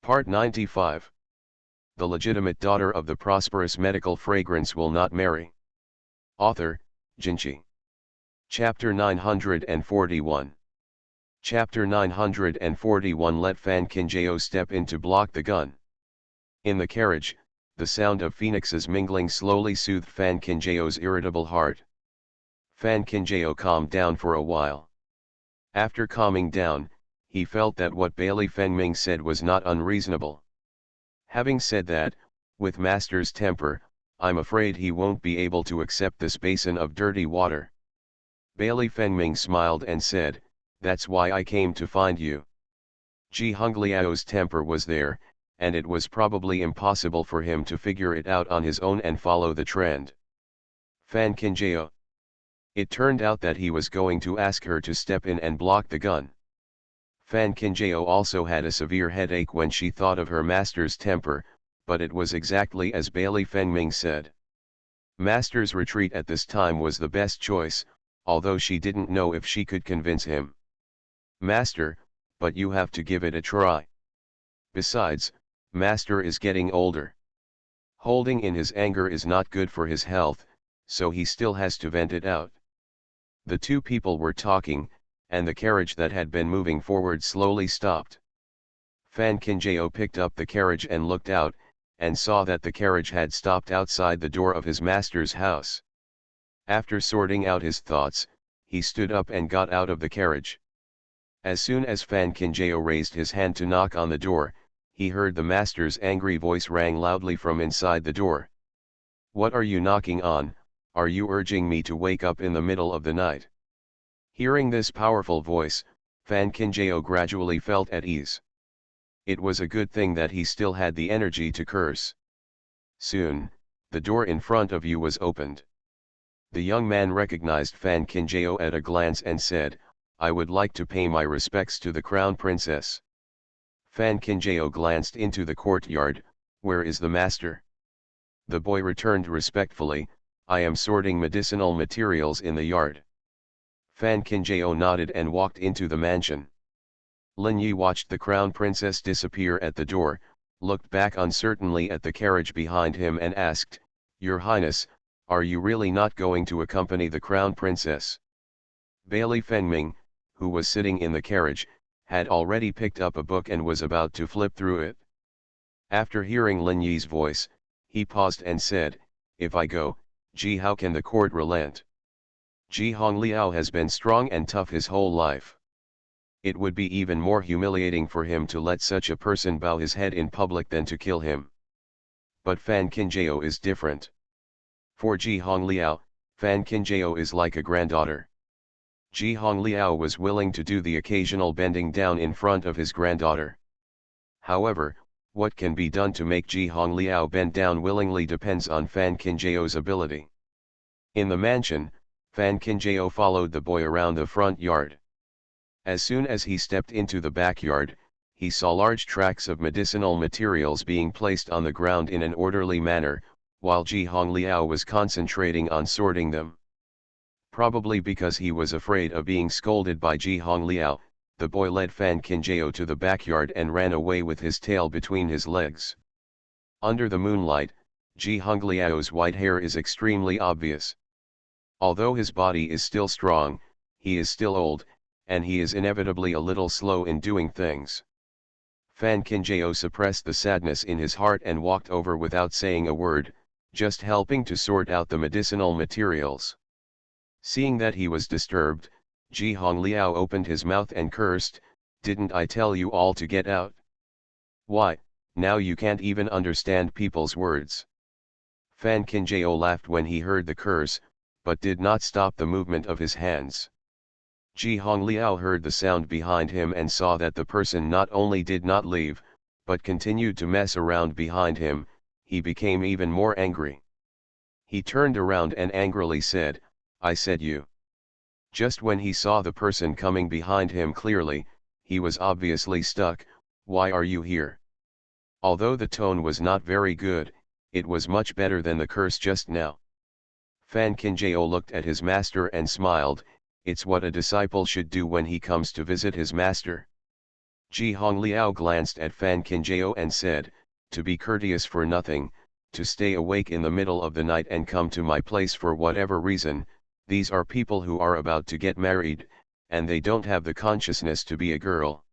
Part 95. The legitimate daughter of the prosperous medical fragrance will not marry. Author, Jinchi. Chapter 941. Chapter 941. Let Fan Kinjao step in to block the gun. In the carriage, the sound of phoenixes mingling slowly soothed Fan Kinjao's irritable heart. Fan Kinjao calmed down for a while. After calming down, he felt that what Bailey Fengming said was not unreasonable. Having said that, with Master's temper, I'm afraid he won't be able to accept this basin of dirty water. Bailey Fengming smiled and said, "That's why I came to find you." Ji Hongliao's temper was there, and it was probably impossible for him to figure it out on his own and follow the trend. Fan Kinjao. It turned out that he was going to ask her to step in and block the gun. Fan Kinjao also had a severe headache when she thought of her master's temper, but it was exactly as Bailey Fengming said. Master's retreat at this time was the best choice, although she didn't know if she could convince him. "Master, but you have to give it a try. Besides, Master is getting older. Holding in his anger is not good for his health, so he still has to vent it out." The two people were talking, and the carriage that had been moving forward slowly stopped. Fan Kinjao picked up the carriage and looked out, and saw that the carriage had stopped outside the door of his master's house. After sorting out his thoughts, he stood up and got out of the carriage. As soon as Fan Kinjao raised his hand to knock on the door, he heard the master's angry voice rang loudly from inside the door. "What are you knocking on? Are you urging me to wake up in the middle of the night?" Hearing this powerful voice, Fan Kinjao gradually felt at ease. It was a good thing that he still had the energy to curse. Soon, the door in front of you was opened. The young man recognized Fan Kinjao at a glance and said, "I would like to pay my respects to the crown princess." Fan Kinjao glanced into the courtyard. "Where is the master?" The boy returned respectfully, "I am sorting medicinal materials in the yard." Fan Kinjao nodded and walked into the mansion. Lin Yi watched the crown princess disappear at the door, looked back uncertainly at the carriage behind him and asked, "Your Highness, are you really not going to accompany the crown princess?" Bailey Fengming, who was sitting in the carriage, had already picked up a book and was about to flip through it. After hearing Lin Yi's voice, he paused and said, "If I go, Ji, how can the court relent? Ji Hongliao has been strong and tough his whole life. It would be even more humiliating for him to let such a person bow his head in public than to kill him. But Fan Kinjao is different. For Ji Hongliao, Fan Kinjao is like a granddaughter." Ji Hongliao was willing to do the occasional bending down in front of his granddaughter. However, what can be done to make Ji Hongliao bend down willingly depends on Fan Kinjao's ability. In the mansion, Fan Kinjao followed the boy around the front yard. As soon as he stepped into the backyard, he saw large tracts of medicinal materials being placed on the ground in an orderly manner, while Ji Hongliao was concentrating on sorting them. Probably because he was afraid of being scolded by Ji Hongliao, the boy led Fan Kinjao to the backyard and ran away with his tail between his legs. Under the moonlight, Ji Hongliao's white hair is extremely obvious. Although his body is still strong, he is still old, and he is inevitably a little slow in doing things. Fan Kinjao suppressed the sadness in his heart and walked over without saying a word, just helping to sort out the medicinal materials. Seeing that he was disturbed, Ji Hongliao opened his mouth and cursed, "Didn't I tell you all to get out? Why, now you can't even understand people's words." Fan Kinjao laughed when he heard the curse, but did not stop the movement of his hands. Ji Hongliao heard the sound behind him and saw that the person not only did not leave, but continued to mess around behind him. He became even more angry. He turned around and angrily said, "I said you." Just when he saw the person coming behind him clearly, he was obviously stuck. "Why are you here?" Although the tone was not very good, it was much better than the curse just now. Fan Kinjao looked at his master and smiled. It's what a disciple should do when he comes to visit his master. Ji Hongliao glanced at Fan Qinjiao and said, to be courteous for nothing, to stay awake in the middle of the night and come to my place for whatever reason, these are people who are about to get married, and they don't have the consciousness to be a girl.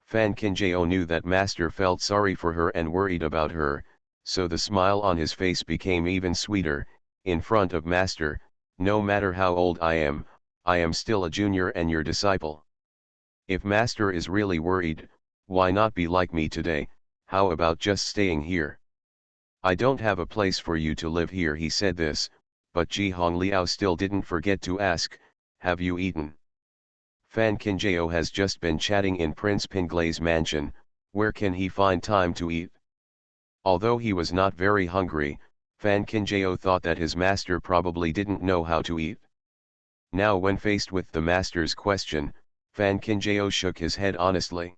Fan Qinjiao knew that master felt sorry for her and worried about her, so the smile on his face became even sweeter. In front of master, no matter how old I am still a junior and your disciple. If master is really worried, why not be like me today? How about just staying here? I don't have a place for you to live here. He said this, but Ji Hongliao still didn't forget to ask, have you eaten? Fan Qinjiao has just been chatting in Prince Pinglei's mansion, where can he find time to eat? Although he was not very hungry, Fan Qinjiao thought that his master probably didn't know how to eat. Now when faced with the master's question, Fan Qinjiao shook his head honestly.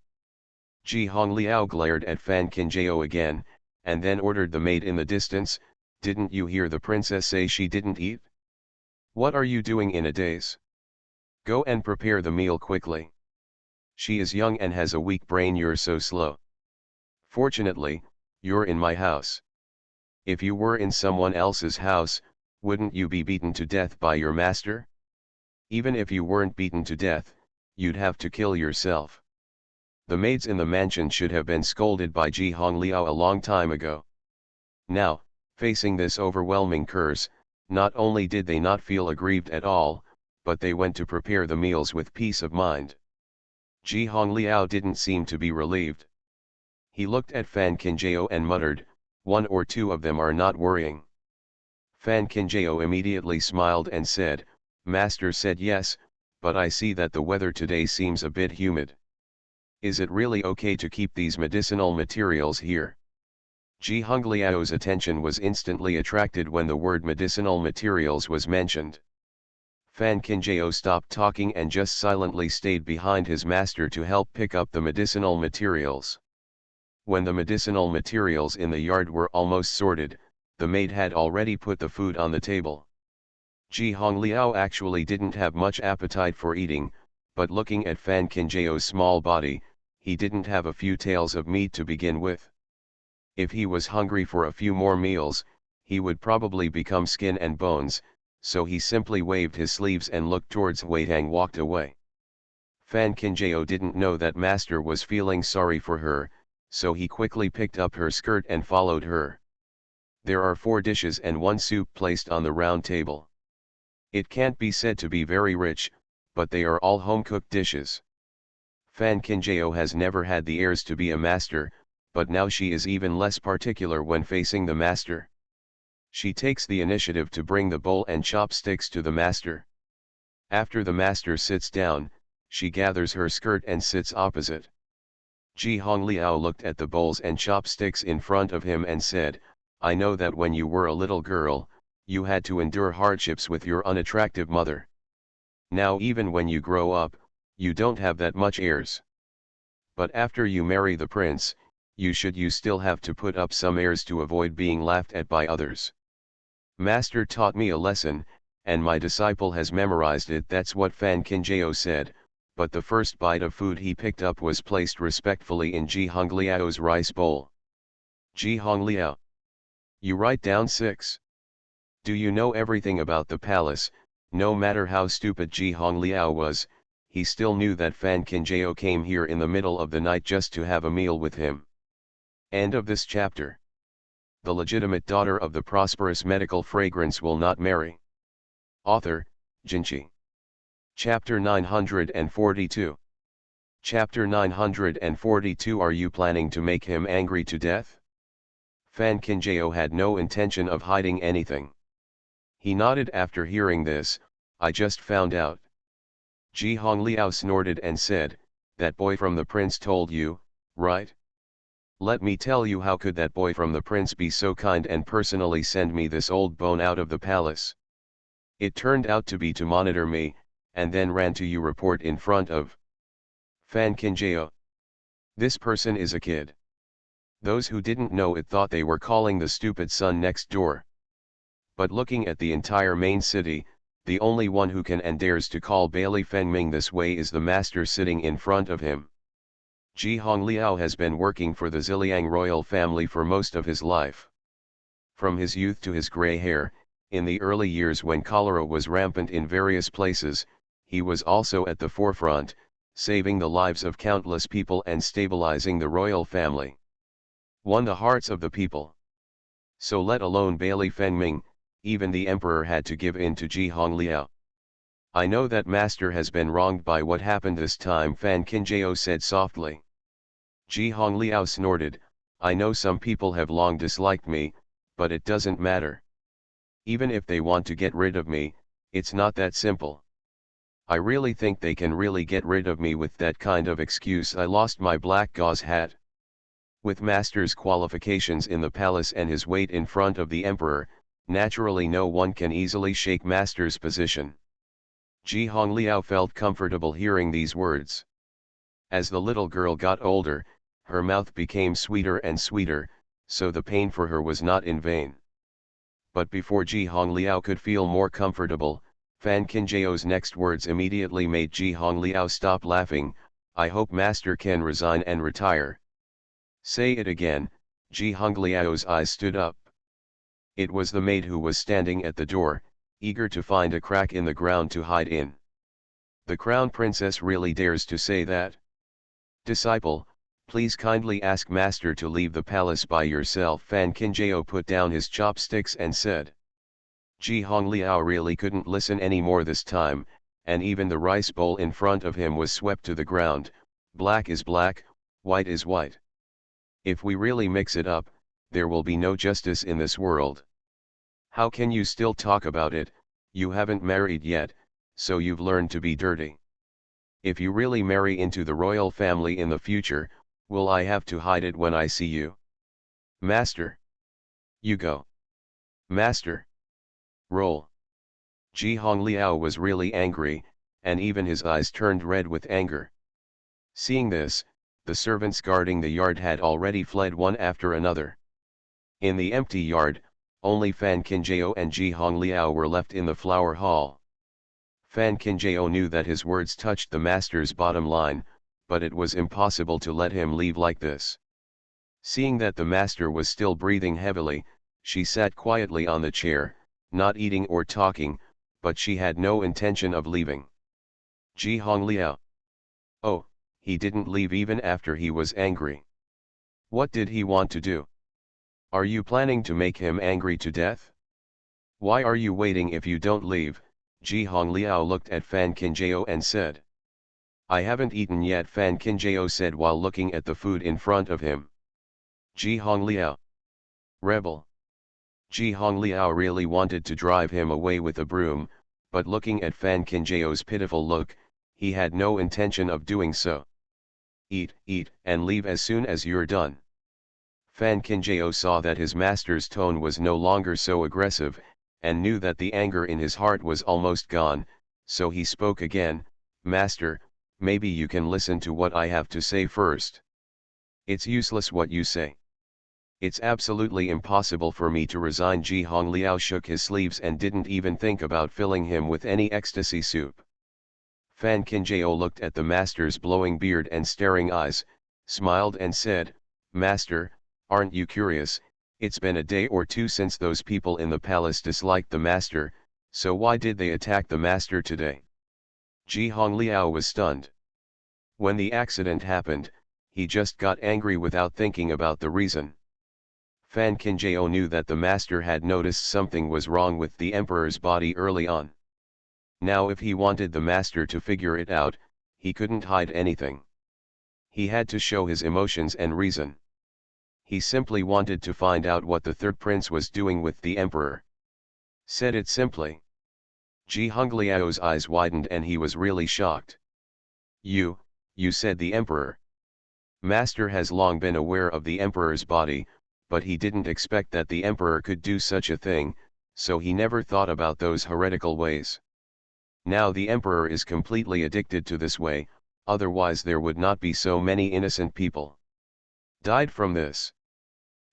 Ji Hongliao glared at Fan Qinjiao again, and then ordered the maid in the distance, didn't you hear the princess say she didn't eat? What are you doing in a daze? Go and prepare the meal quickly. She is young and has a weak brain. You're so slow. Fortunately, you're in my house. If you were in someone else's house, wouldn't you be beaten to death by your master? Even if you weren't beaten to death, you'd have to kill yourself. The maids in the mansion should have been scolded by Ji Hongliao a long time ago. Now, facing this overwhelming curse, not only did they not feel aggrieved at all, but they went to prepare the meals with peace of mind. Ji Hongliao didn't seem to be relieved. He looked at Fan Qinjiao and muttered, one or two of them are not worrying. Fan Qinjiao immediately smiled and said, Master said yes, but I see that the weather today seems a bit humid. Is it really okay to keep these medicinal materials here? Ji Hongliao's attention was instantly attracted when the word medicinal materials was mentioned. Fan Qinjiao stopped talking and just silently stayed behind his master to help pick up the medicinal materials. When the medicinal materials in the yard were almost sorted, the maid had already put the food on the table. Ji Hongliao actually didn't have much appetite for eating, but looking at Fan Qinjiao's small body, he didn't have a few taels of meat to begin with. If he was hungry for a few more meals, he would probably become skin and bones, so he simply waved his sleeves and looked towards Huitang walked away. Fan Qinjiao didn't know that master was feeling sorry for her, so he quickly picked up her skirt and followed her. There are 4 dishes and 1 soup placed on the round table. It can't be said to be very rich, but they are all home-cooked dishes. Fan Qinjiao has never had the airs to be a master, but now she is even less particular when facing the master. She takes the initiative to bring the bowl and chopsticks to the master. After the master sits down, she gathers her skirt and sits opposite. Ji Hongliao looked at the bowls and chopsticks in front of him and said, I know that when you were a little girl, you had to endure hardships with your unattractive mother. Now even when you grow up, you don't have that much airs. But after you marry the prince, you still have to put up some airs to avoid being laughed at by others. Master taught me a lesson, and my disciple has memorized it. That's what Fan Qinjiao said, but the first bite of food he picked up was placed respectfully in Ji Hongliao's rice bowl. Ji Hongliao. You write down 6. Do you know everything about the palace? No matter how stupid Ji Hongliao was, he still knew that Fan Qinjiao came here in the middle of the night just to have a meal with him. End of this chapter. The legitimate daughter of the prosperous medical fragrance will not marry. Author, Jinchi. Chapter 942. Chapter 942. Are you planning to make him angry to death? Fan Qinjiao had no intention of hiding anything. He nodded after hearing this. I just found out. Ji Hongliao snorted and said, that boy from the prince told you, right? Let me tell you, how could that boy from the prince be so kind and personally send me this old bone out of the palace? It turned out to be to monitor me, and then ran to you report in front of Fan Qinjiao. This person is a kid. Those who didn't know it thought they were calling the stupid son next door. But looking at the entire main city, the only one who can and dares to call Bailey Fengming this way is the master sitting in front of him. Ji Hongliao has been working for the Ziliang royal family for most of his life. From his youth to his gray hair, in the early years when cholera was rampant in various places, he was also at the forefront, saving the lives of countless people and stabilizing the royal family. Won the hearts of the people. So let alone Bailey Fengming, even the emperor had to give in to Ji Hongliao. I know that master has been wronged by what happened this time, Fan Qinjiao said softly. Ji Hongliao snorted, I know some people have long disliked me, but it doesn't matter. Even if they want to get rid of me, it's not that simple. I really think they can really get rid of me with that kind of excuse. I lost my black gauze hat. With master's qualifications in the palace and his weight in front of the emperor, naturally no one can easily shake master's position. Ji Hongliao felt comfortable hearing these words. As the little girl got older, her mouth became sweeter and sweeter, so the pain for her was not in vain. But before Ji Hongliao could feel more comfortable, Fan Qinjiao's next words immediately made Ji Hongliao stop laughing. I hope master can resign and retire. Say it again. Ji Hongliao's eyes stood up. It was the maid who was standing at the door, eager to find a crack in the ground to hide in. The crown princess really dares to say that? Disciple, please kindly ask master to leave the palace by yourself. Fan Qinjiao put down his chopsticks and said. Ji Hongliao really couldn't listen anymore this time, and even the rice bowl in front of him was swept to the ground. Black is black, white is white. If we really mix it up, there will be no justice in this world. How can you still talk about it? You haven't married yet, so you've learned to be dirty. If you really marry into the royal family in the future, will I have to hide it when I see you? Master. You go. Master. Roll. Ji Hongliao was really angry, and even his eyes turned red with anger. Seeing this, the servants guarding the yard had already fled one after another. In the empty yard, only Fan Qinjiao and Ji Hongliao were left in the flower hall. Fan Qinjiao knew that his words touched the master's bottom line, but it was impossible to let him leave like this. Seeing that the master was still breathing heavily, she sat quietly on the chair, not eating or talking, but she had no intention of leaving. Ji Hongliao. Oh, he didn't leave even after he was angry. What did he want to do? Are you planning to make him angry to death? Why are you waiting if you don't leave? Ji Hongliao looked at Fan Qinjiao and said. I haven't eaten yet, Fan Qinjiao said while looking at the food in front of him. Ji Hongliao. Rebel. Ji Hongliao really wanted to drive him away with a broom, but looking at Fan Qinjiao's pitiful look, he had no intention of doing so. Eat, and leave as soon as you're done. Fan Qinjiao saw that his master's tone was no longer so aggressive, and knew that the anger in his heart was almost gone, so he spoke again. Master, maybe you can listen to what I have to say first. It's useless what you say. It's absolutely impossible for me to resign. Ji Hongliao shook his sleeves and didn't even think about filling him with any ecstasy soup. Fan Qinjiao looked at the master's blowing beard and staring eyes, smiled and said, Master, aren't you curious? It's been a day or two since those people in the palace disliked the master, so why did they attack the master today? Ji Hongliao was stunned. When the accident happened, he just got angry without thinking about the reason. Fan Qinjiao knew that the master had noticed something was wrong with the emperor's body early on. Now if he wanted the master to figure it out, he couldn't hide anything. He had to show his emotions and reason. He simply wanted to find out what the third prince was doing with the emperor. Said it simply. Ji Hongliao's eyes widened and he was really shocked. You said the emperor. Master has long been aware of the emperor's body, but he didn't expect that the emperor could do such a thing, so he never thought about those heretical ways. Now the emperor is completely addicted to this way, otherwise there would not be so many innocent people died from this.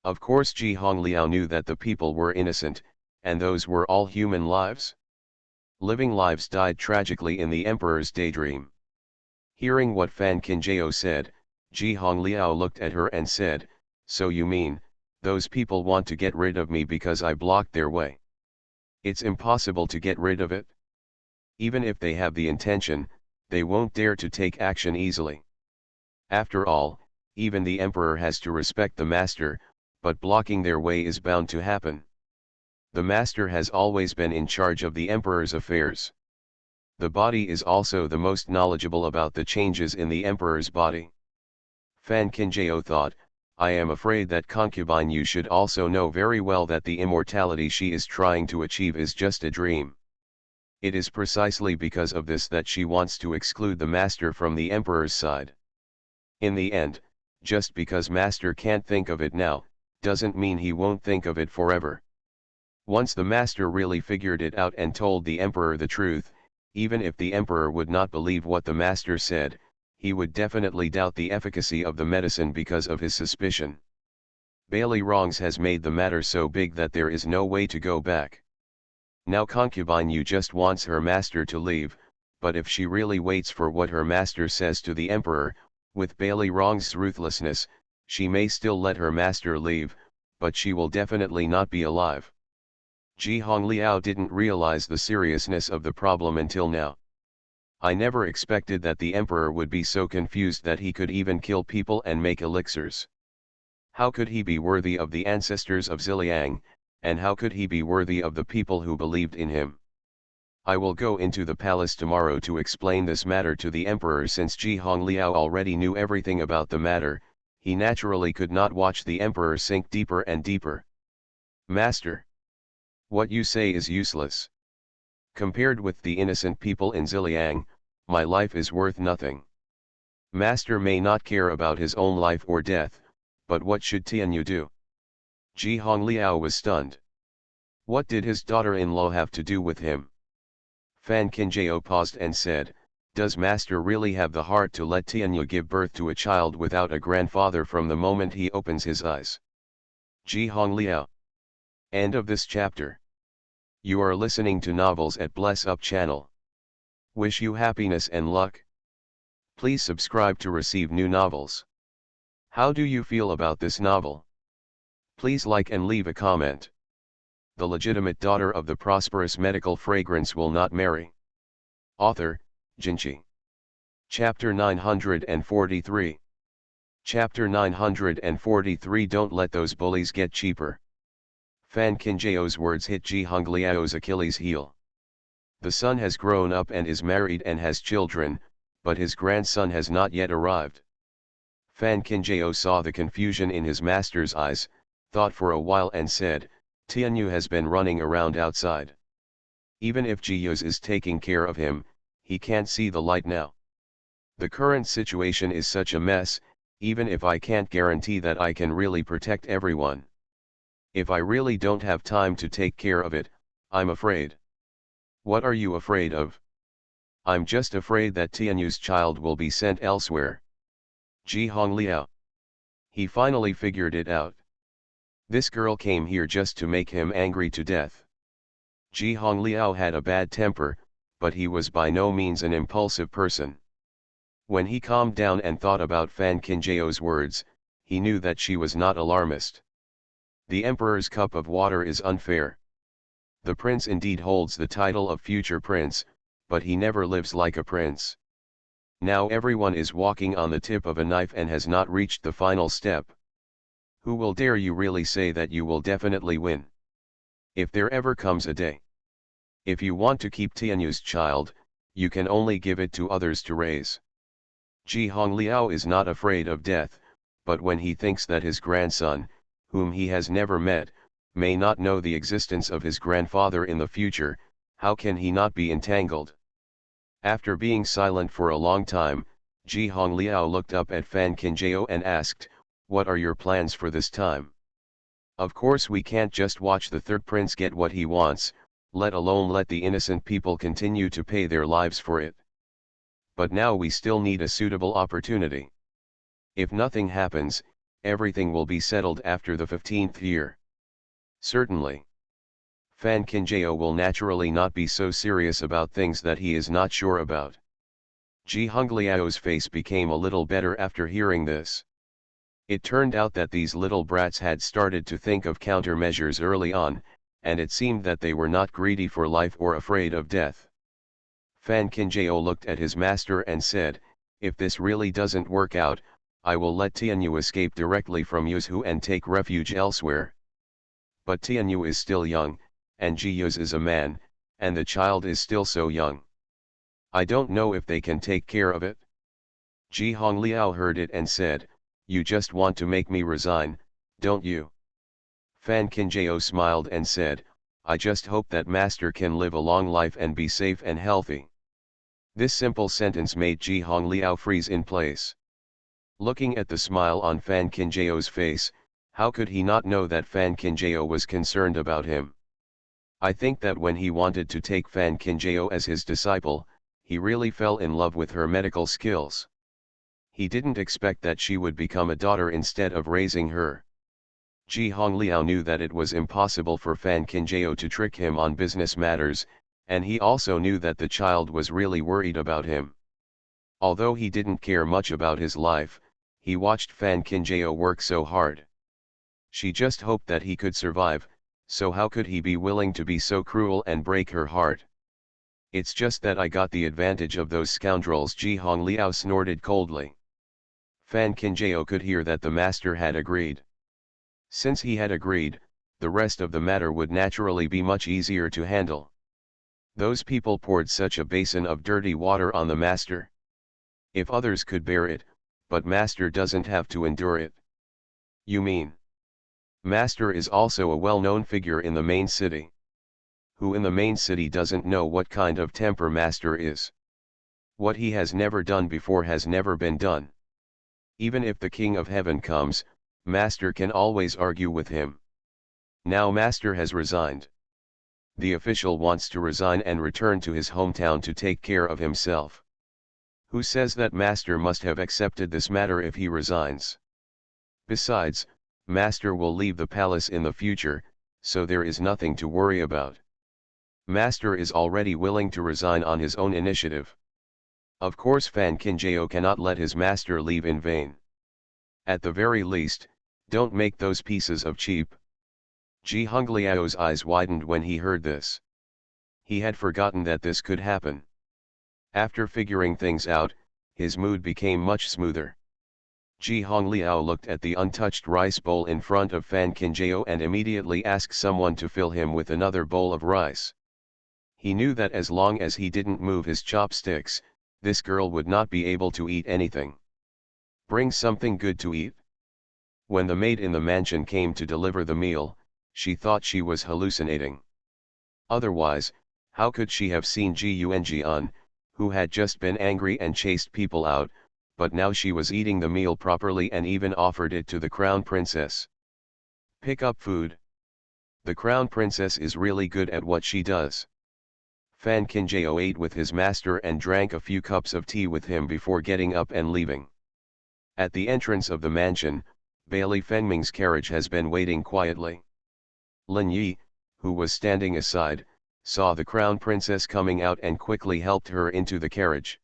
Of course Ji Hongliao knew that the people were innocent, and those were all human lives. Living lives died tragically in the emperor's daydream. Hearing what Fan Qinjiao said, Ji Hongliao looked at her and said, "So you mean, those people want to get rid of me because I blocked their way? It's impossible to get rid of it. Even if they have the intention, they won't dare to take action easily. After all, even the emperor has to respect the master, but blocking their way is bound to happen. The master has always been in charge of the emperor's affairs. The body is also the most knowledgeable about the changes in the emperor's body." Fan Qinjiao thought, "I am afraid that concubine Yu should also know very well that the immortality she is trying to achieve is just a dream. It is precisely because of this that she wants to exclude the master from the emperor's side. In the end, just because master can't think of it now, doesn't mean he won't think of it forever. Once the master really figured it out and told the emperor the truth, even if the emperor would not believe what the master said, he would definitely doubt the efficacy of the medicine because of his suspicion. Bailey Wrongs has made the matter so big that there is no way to go back. Now concubine Yu just wants her master to leave, but if she really waits for what her master says to the emperor, with Bailey Wrong's ruthlessness, she may still let her master leave, but she will definitely not be alive." Ji Hongliao didn't realize the seriousness of the problem until now. "I never expected that the emperor would be so confused that he could even kill people and make elixirs. How could he be worthy of the ancestors of Ziliang, and how could he be worthy of the people who believed in him? I will go into the palace tomorrow to explain this matter to the emperor." Since Ji Hongliao already knew everything about the matter, he naturally could not watch the emperor sink deeper and deeper. "Master, what you say is useless. Compared with the innocent people in Ziliang, my life is worth nothing. Master may not care about his own life or death, but what should Tianyu do?" Ji Hongliao was stunned. What did his daughter-in-law have to do with him? Fan Qinjiao paused and said, "Does master really have the heart to let Tianyu give birth to a child without a grandfather from the moment he opens his eyes?" Ji Hongliao. End of this chapter. You are listening to Novels at Bless Up channel. Wish you happiness and luck. Please subscribe to receive new novels. How do you feel about this novel? Please like and leave a comment. The legitimate daughter of the prosperous medical fragrance will not marry. Author, Jinchi. Chapter 943. Chapter 943. Don't let those bullies get cheaper. Fan Qinjiao's words hit Ji Hongliao's Achilles heel. The son has grown up and is married and has children, but his grandson has not yet arrived. Fan Qinjiao saw the confusion in his master's eyes, thought for a while and said, "Tianyu has been running around outside. Even if Jiyuz is taking care of him, he can't see the light now. The current situation is such a mess, even if I can't guarantee that I can really protect everyone. If I really don't have time to take care of it, I'm afraid." "What are you afraid of?" "I'm just afraid that Tianyu's child will be sent elsewhere." Ji Hongliao. He finally figured it out. This girl came here just to make him angry to death. Ji Hongliao had a bad temper, but he was by no means an impulsive person. When he calmed down and thought about Fan Qinjiao's words, he knew that she was not alarmist. The emperor's cup of water is unfair. The prince indeed holds the title of future prince, but he never lives like a prince. Now everyone is walking on the tip of a knife and has not reached the final step. Who will dare you really say that you will definitely win? If there ever comes a day. If you want to keep Tianyu's child, you can only give it to others to raise. Ji Hongliao is not afraid of death, but when he thinks that his grandson, whom he has never met, may not know the existence of his grandfather in the future, how can he not be entangled? After being silent for a long time, Ji Hongliao looked up at Fan Qinjiao and asked, "What are your plans for this time? Of course we can't just watch the third prince get what he wants, let alone let the innocent people continue to pay their lives for it. But now we still need a suitable opportunity. If nothing happens, everything will be settled after the 15th year." "Certainly. Fan Qinjiao will naturally not be so serious about things that he is not sure about. Ji Hongliao's face became a little better after hearing this. It turned out that these little brats had started to think of countermeasures early on, and it seemed that they were not greedy for life or afraid of death. Fan Qingjao looked at his master and said, "If this really doesn't work out, I will let Tianyu escape directly from Yuzhu and take refuge elsewhere. But Tianyu is still young, and Ji Yuz is a man, and the child is still so young. I don't know if they can take care of it." Ji Hongliao heard it and said, "You just want to make me resign, don't you?" Fan Qingjao smiled and said, "I just hope that master can live a long life and be safe and healthy." This simple sentence made Ji Hongliao freeze in place. Looking at the smile on Fan Qingjiao's face, how could he not know that Fan Qingjao was concerned about him? I think that when he wanted to take Fan Qingjao as his disciple, he really fell in love with her medical skills. He didn't expect that she would become a daughter instead of raising her. Ji Hongliao knew that it was impossible for Fan Qingjao to trick him on business matters, and he also knew that the child was really worried about him. Although he didn't care much about his life, he watched Fan Qingjao work so hard. She just hoped that he could survive, so how could he be willing to be so cruel and break her heart? "It's just that I got the advantage of those scoundrels," Ji Hongliao snorted coldly. Fan Qingjao could hear that the master had agreed. Since he had agreed, the rest of the matter would naturally be much easier to handle. Those people poured such a basin of dirty water on the master. If others could bear it, but master doesn't have to endure it. "You mean? Master is also a well-known figure in the main city. Who in the main city doesn't know what kind of temper master is? What he has never done before has never been done. Even if the King of Heaven comes, master can always argue with him. Now master has resigned. The official wants to resign and return to his hometown to take care of himself. Who says that master must have accepted this matter if he resigns? Besides, master will leave the palace in the future, so there is nothing to worry about. Master is already willing to resign on his own initiative. Of course Fan Qingjao cannot let his master leave in vain. At the very least, don't make those pieces of cheap." Ji Hongliao's eyes widened when he heard this. He had forgotten that this could happen. After figuring things out, his mood became much smoother. Ji Hongliao looked at the untouched rice bowl in front of Fan Qingjao and immediately asked someone to fill him with another bowl of rice. He knew that as long as he didn't move his chopsticks, this girl would not be able to eat anything. "Bring something good to eat." When the maid in the mansion came to deliver the meal, she thought she was hallucinating. Otherwise, how could she have seen Ji Yuanjian, who had just been angry and chased people out, but now she was eating the meal properly and even offered it to the crown princess. "Pick up food. The crown princess is really good at what she does." Fan Qingjao ate with his master and drank a few cups of tea with him before getting up and leaving. At the entrance of the mansion, Bailey Fengming's carriage has been waiting quietly. Lin Yi, who was standing aside, saw the crown princess coming out and quickly helped her into the carriage.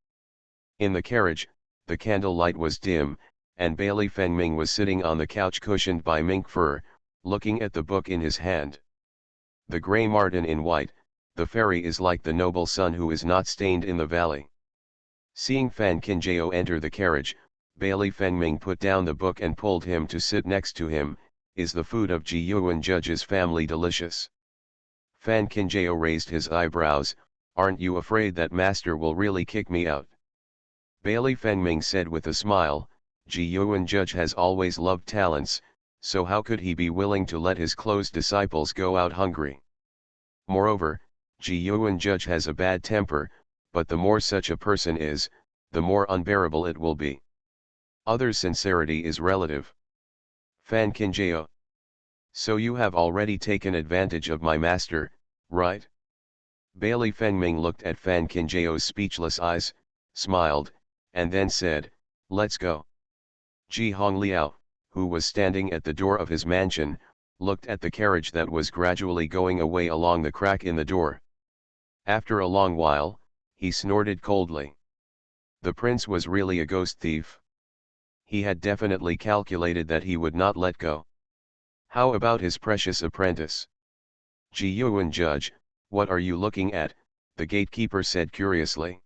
In the carriage, the candlelight was dim, and Bailey Fengming was sitting on the couch cushioned by mink fur, looking at the book in his hand. The grey marten in white, the fairy is like the noble sun who is not stained in the valley. Seeing Fan Qingjao enter the carriage, Bailey Fengming put down the book and pulled him to sit next to him. "Is the food of Ji Yuan Judge's family delicious?" Fan Qingjao raised his eyebrows. "Aren't you afraid that master will really kick me out?" Bailey Fengming said with a smile, "Ji Yuan Judge has always loved talents, so how could he be willing to let his close disciples go out hungry? Moreover, Ji Yuan Judge has a bad temper, but the more such a person is, the more unbearable it will be. Others' sincerity is relative." Fan Qingjao: "So you have already taken advantage of my master, right?" Bailey Fengming looked at Fan Qingjiao's speechless eyes, smiled, and then said, "Let's go." Ji Hongliao, who was standing at the door of his mansion, looked at the carriage that was gradually going away along the crack in the door. After a long while, he snorted coldly. The prince was really a ghost thief. He had definitely calculated that he would not let go. How about his precious apprentice? Ji Yuan judge, what are you looking at? The gatekeeper said curiously.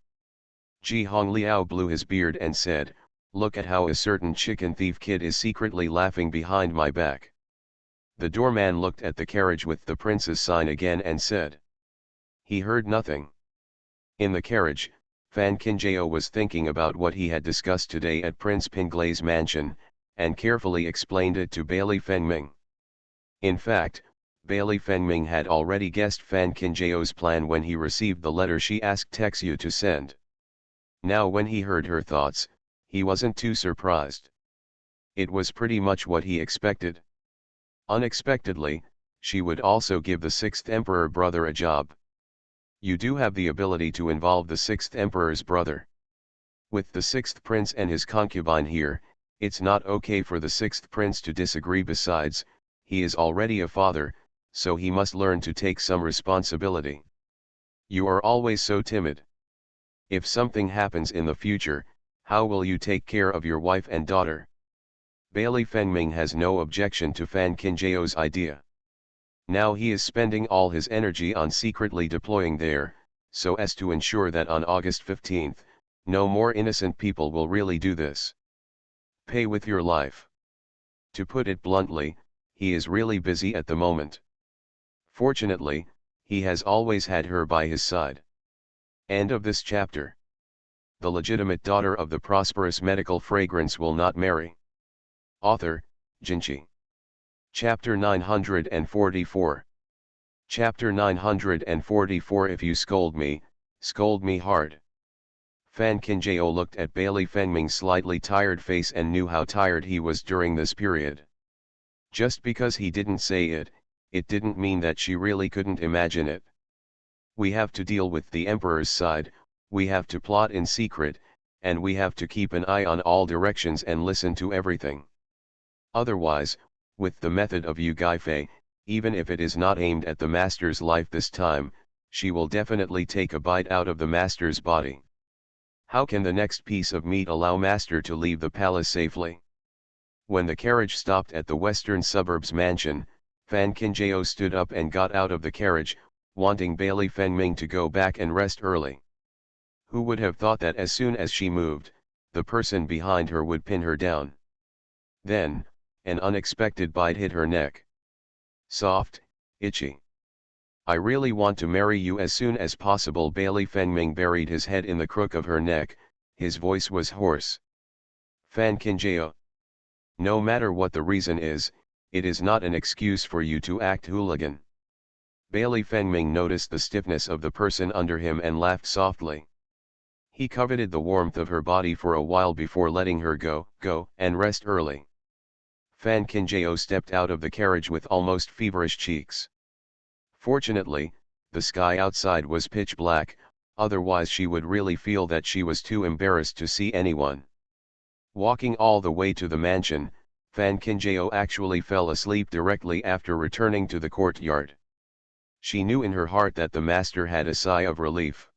Ji Hongliao blew his beard and said, look at how a certain chicken thief kid is secretly laughing behind my back. The doorman looked at the carriage with the prince's sign again and said. He heard nothing. In the carriage, Fan Qinjiao was thinking about what he had discussed today at Prince Pinglei's mansion, and carefully explained it to Bailey Fengming. In fact, Bailey Fengming had already guessed Fan Qinjiao's plan when he received the letter she asked Texu to send. Now when he heard her thoughts, he wasn't too surprised. It was pretty much what he expected. Unexpectedly, she would also give the sixth emperor brother a job. You do have the ability to involve the sixth emperor's brother. With the sixth prince and his concubine here, it's not okay for the sixth prince to disagree. Besides, he is already a father, so he must learn to take some responsibility. You are always so timid. If something happens in the future, how will you take care of your wife and daughter? Bailey Fengming has no objection to Fan Qinjiao's idea. Now he is spending all his energy on secretly deploying there, so as to ensure that on August 15th, no more innocent people will really do this. Pay with your life. To put it bluntly, he is really busy at the moment. Fortunately, he has always had her by his side. End of this chapter. The legitimate daughter of the prosperous medical fragrance will not marry. Author, Jinchi. Chapter 944. Chapter 944. If you scold me hard. Fan Qinjiao looked at Bailey Fengming's slightly tired face and knew how tired he was during this period. Just because he didn't say it, it didn't mean that she really couldn't imagine it. We have to deal with the emperor's side, we have to plot in secret, and we have to keep an eye on all directions and listen to everything. Otherwise, with the method of Yu Gaifei, even if it is not aimed at the master's life this time, she will definitely take a bite out of the master's body. How can the next piece of meat allow master to leave the palace safely? When the carriage stopped at the western suburbs mansion, Fan Qinjiao stood up and got out of the carriage, wanting Bailey Fengming to go back and rest early. Who would have thought that as soon as she moved, the person behind her would pin her down? Then, an unexpected bite hit her neck. Soft, itchy. I really want to marry you as soon as possible. Bailey Fengming buried his head in the crook of her neck, his voice was hoarse. Fan Qinjiao. No matter what the reason is, it is not an excuse for you to act hooligan. Bailey Fengming noticed the stiffness of the person under him and laughed softly. He coveted the warmth of her body for a while before letting her go and rest early. Fan Qinjiao stepped out of the carriage with almost feverish cheeks. Fortunately, the sky outside was pitch black, otherwise she would really feel that she was too embarrassed to see anyone. Walking all the way to the mansion, Fan Qinjiao actually fell asleep directly after returning to the courtyard. She knew in her heart that the master had a sigh of relief.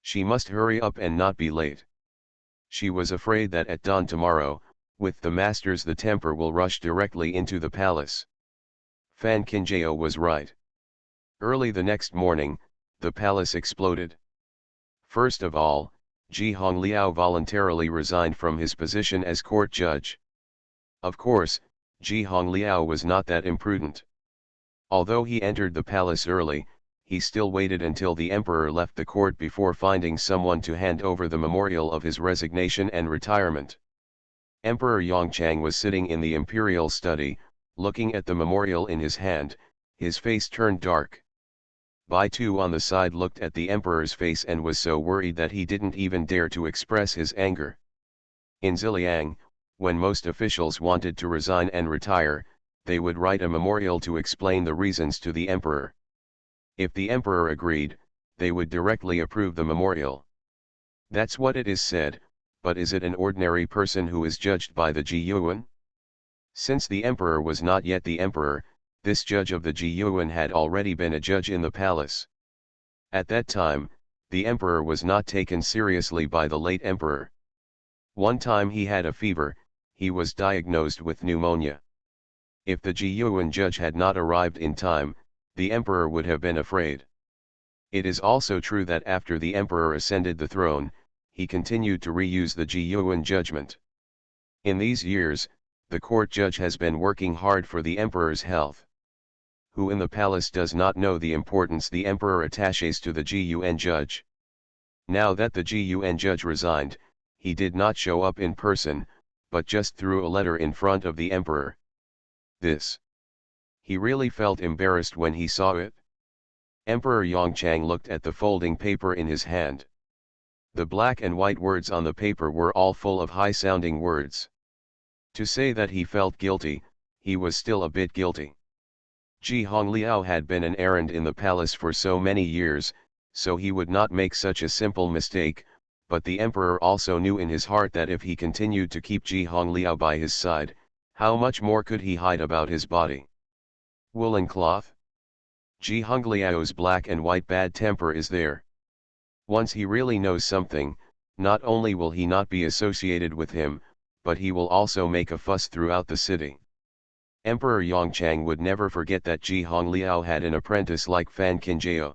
She must hurry up and not be late. She was afraid that at dawn tomorrow, with the masters, the temper will rush directly into the palace. Fan Qinjiao was right. Early the next morning, the palace exploded. First of all, Ji Hongliao voluntarily resigned from his position as court judge. Of course, Ji Hongliao was not that imprudent. Although he entered the palace early, he still waited until the emperor left the court before finding someone to hand over the memorial of his resignation and retirement. Emperor Yongchang was sitting in the imperial study, looking at the memorial in his hand, his face turned dark. Bai Tu on the side looked at the emperor's face and was so worried that he didn't even dare to express his anger. In Ziliang, when most officials wanted to resign and retire, they would write a memorial to explain the reasons to the emperor. If the emperor agreed, they would directly approve the memorial. That's what it is said, but is it an ordinary person who is judged by the Ji Yuan? Since the emperor was not yet the emperor, this judge of the Ji Yuan had already been a judge in the palace. At that time, the emperor was not taken seriously by the late emperor. One time he had a fever, he was diagnosed with pneumonia. If the Jiyuan judge had not arrived in time, the emperor would have been afraid. It is also true that after the emperor ascended the throne, he continued to reuse the Jiyuan judgment. In these years, the court judge has been working hard for the emperor's health. Who in the palace does not know the importance the emperor attaches to the Jiyuan judge? Now that the Jiyuan judge resigned, he did not show up in person, but just threw a letter in front of the emperor. He really felt embarrassed when he saw it. Emperor Yongchang looked at the folding paper in his hand. The black and white words on the paper were all full of high-sounding words. To say that he felt guilty, he was still a bit guilty. Ji Hongliao had been an errand in the palace for so many years, so he would not make such a simple mistake, but the emperor also knew in his heart that if he continued to keep Ji Hongliao by his side, how much more could he hide about his body? Woolen cloth? Ji Hongliao's black and white bad temper is there. Once he really knows something, not only will he not be associated with him, but he will also make a fuss throughout the city. Emperor Yongchang would never forget that Ji Hongliao had an apprentice like Fan Qinjiao.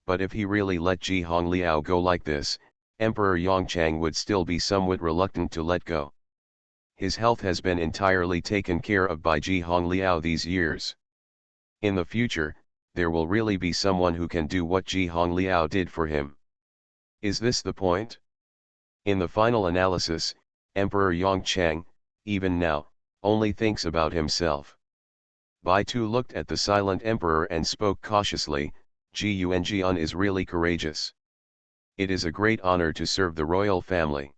But if he really let Ji Hongliao go like this, Emperor Yongchang would still be somewhat reluctant to let go. His health has been entirely taken care of by Ji Hongliao these years. In the future, there will really be someone who can do what Ji Hongliao did for him. Is this the point? In the final analysis, Emperor Yongchang, even now, only thinks about himself. Bai Tu looked at the silent emperor and spoke cautiously, Ji Yuanjian is really courageous. It is a great honor to serve the royal family.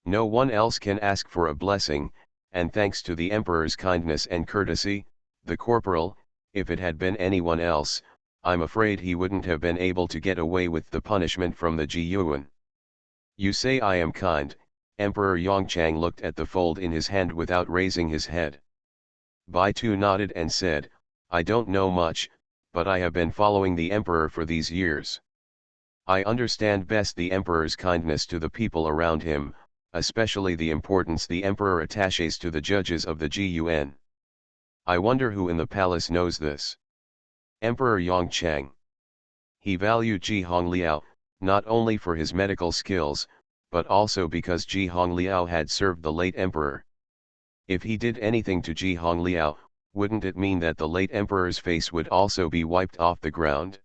No one else can ask for a blessing, and thanks to the emperor's kindness and courtesy, the corporal, if it had been anyone else, I'm afraid he wouldn't have been able to get away with the punishment from the Jiyuan. You say I am kind. Emperor Yongchang looked at the fold in his hand without raising his head. Bai Tu nodded and said, I don't know much, but I have been following the emperor for these years. I understand best the emperor's kindness to the people around him, especially the importance the emperor attaches to the judges of the Jiyuan. I wonder who in the palace knows this. Emperor Yongchang. He valued Ji Hongliao, not only for his medical skills, but also because Ji Hongliao had served the late emperor. If he did anything to Ji Hongliao, wouldn't it mean that the late emperor's face would also be wiped off the ground?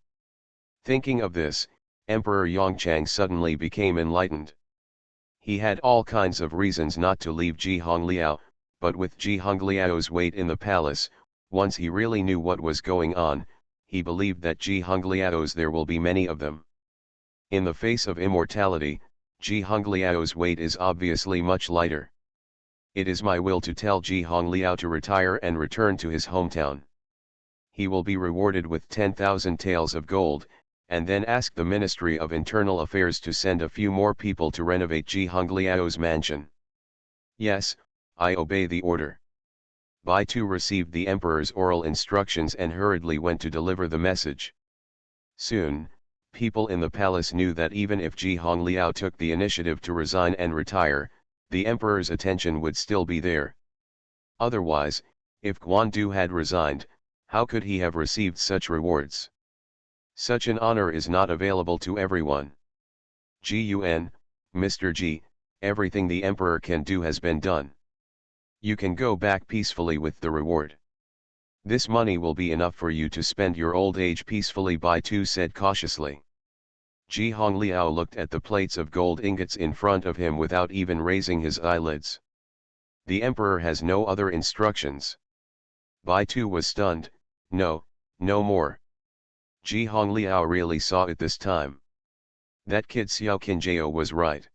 Thinking of this, Emperor Yongchang suddenly became enlightened. He had all kinds of reasons not to leave Ji Hongliao, but with Ji Hongliao's weight in the palace, once he really knew what was going on, he believed that Ji Hongliao's there will be many of them. In the face of immortality, Ji Hongliao's weight is obviously much lighter. It is my will to tell Ji Hongliao to retire and return to his hometown. He will be rewarded with 10,000 taels of gold, and then ask the Ministry of Internal Affairs to send a few more people to renovate Ji Hongliao's mansion. Yes, I obey the order. Bai Tu received the emperor's oral instructions and hurriedly went to deliver the message. Soon, people in the palace knew that even if Ji Hongliao took the initiative to resign and retire, the emperor's attention would still be there. Otherwise, if Guan Du had resigned, how could he have received such rewards? Such an honor is not available to everyone. Jiyuan, Mr. Ji, everything the emperor can do has been done. You can go back peacefully with the reward. This money will be enough for you to spend your old age peacefully, Bai Tu said cautiously. Ji Hongliao looked at the plates of gold ingots in front of him without even raising his eyelids. The emperor has no other instructions. Bai Tu was stunned. No, no more. Ji Hongliao really saw it this time. That kid Xiao Qinjiao was right.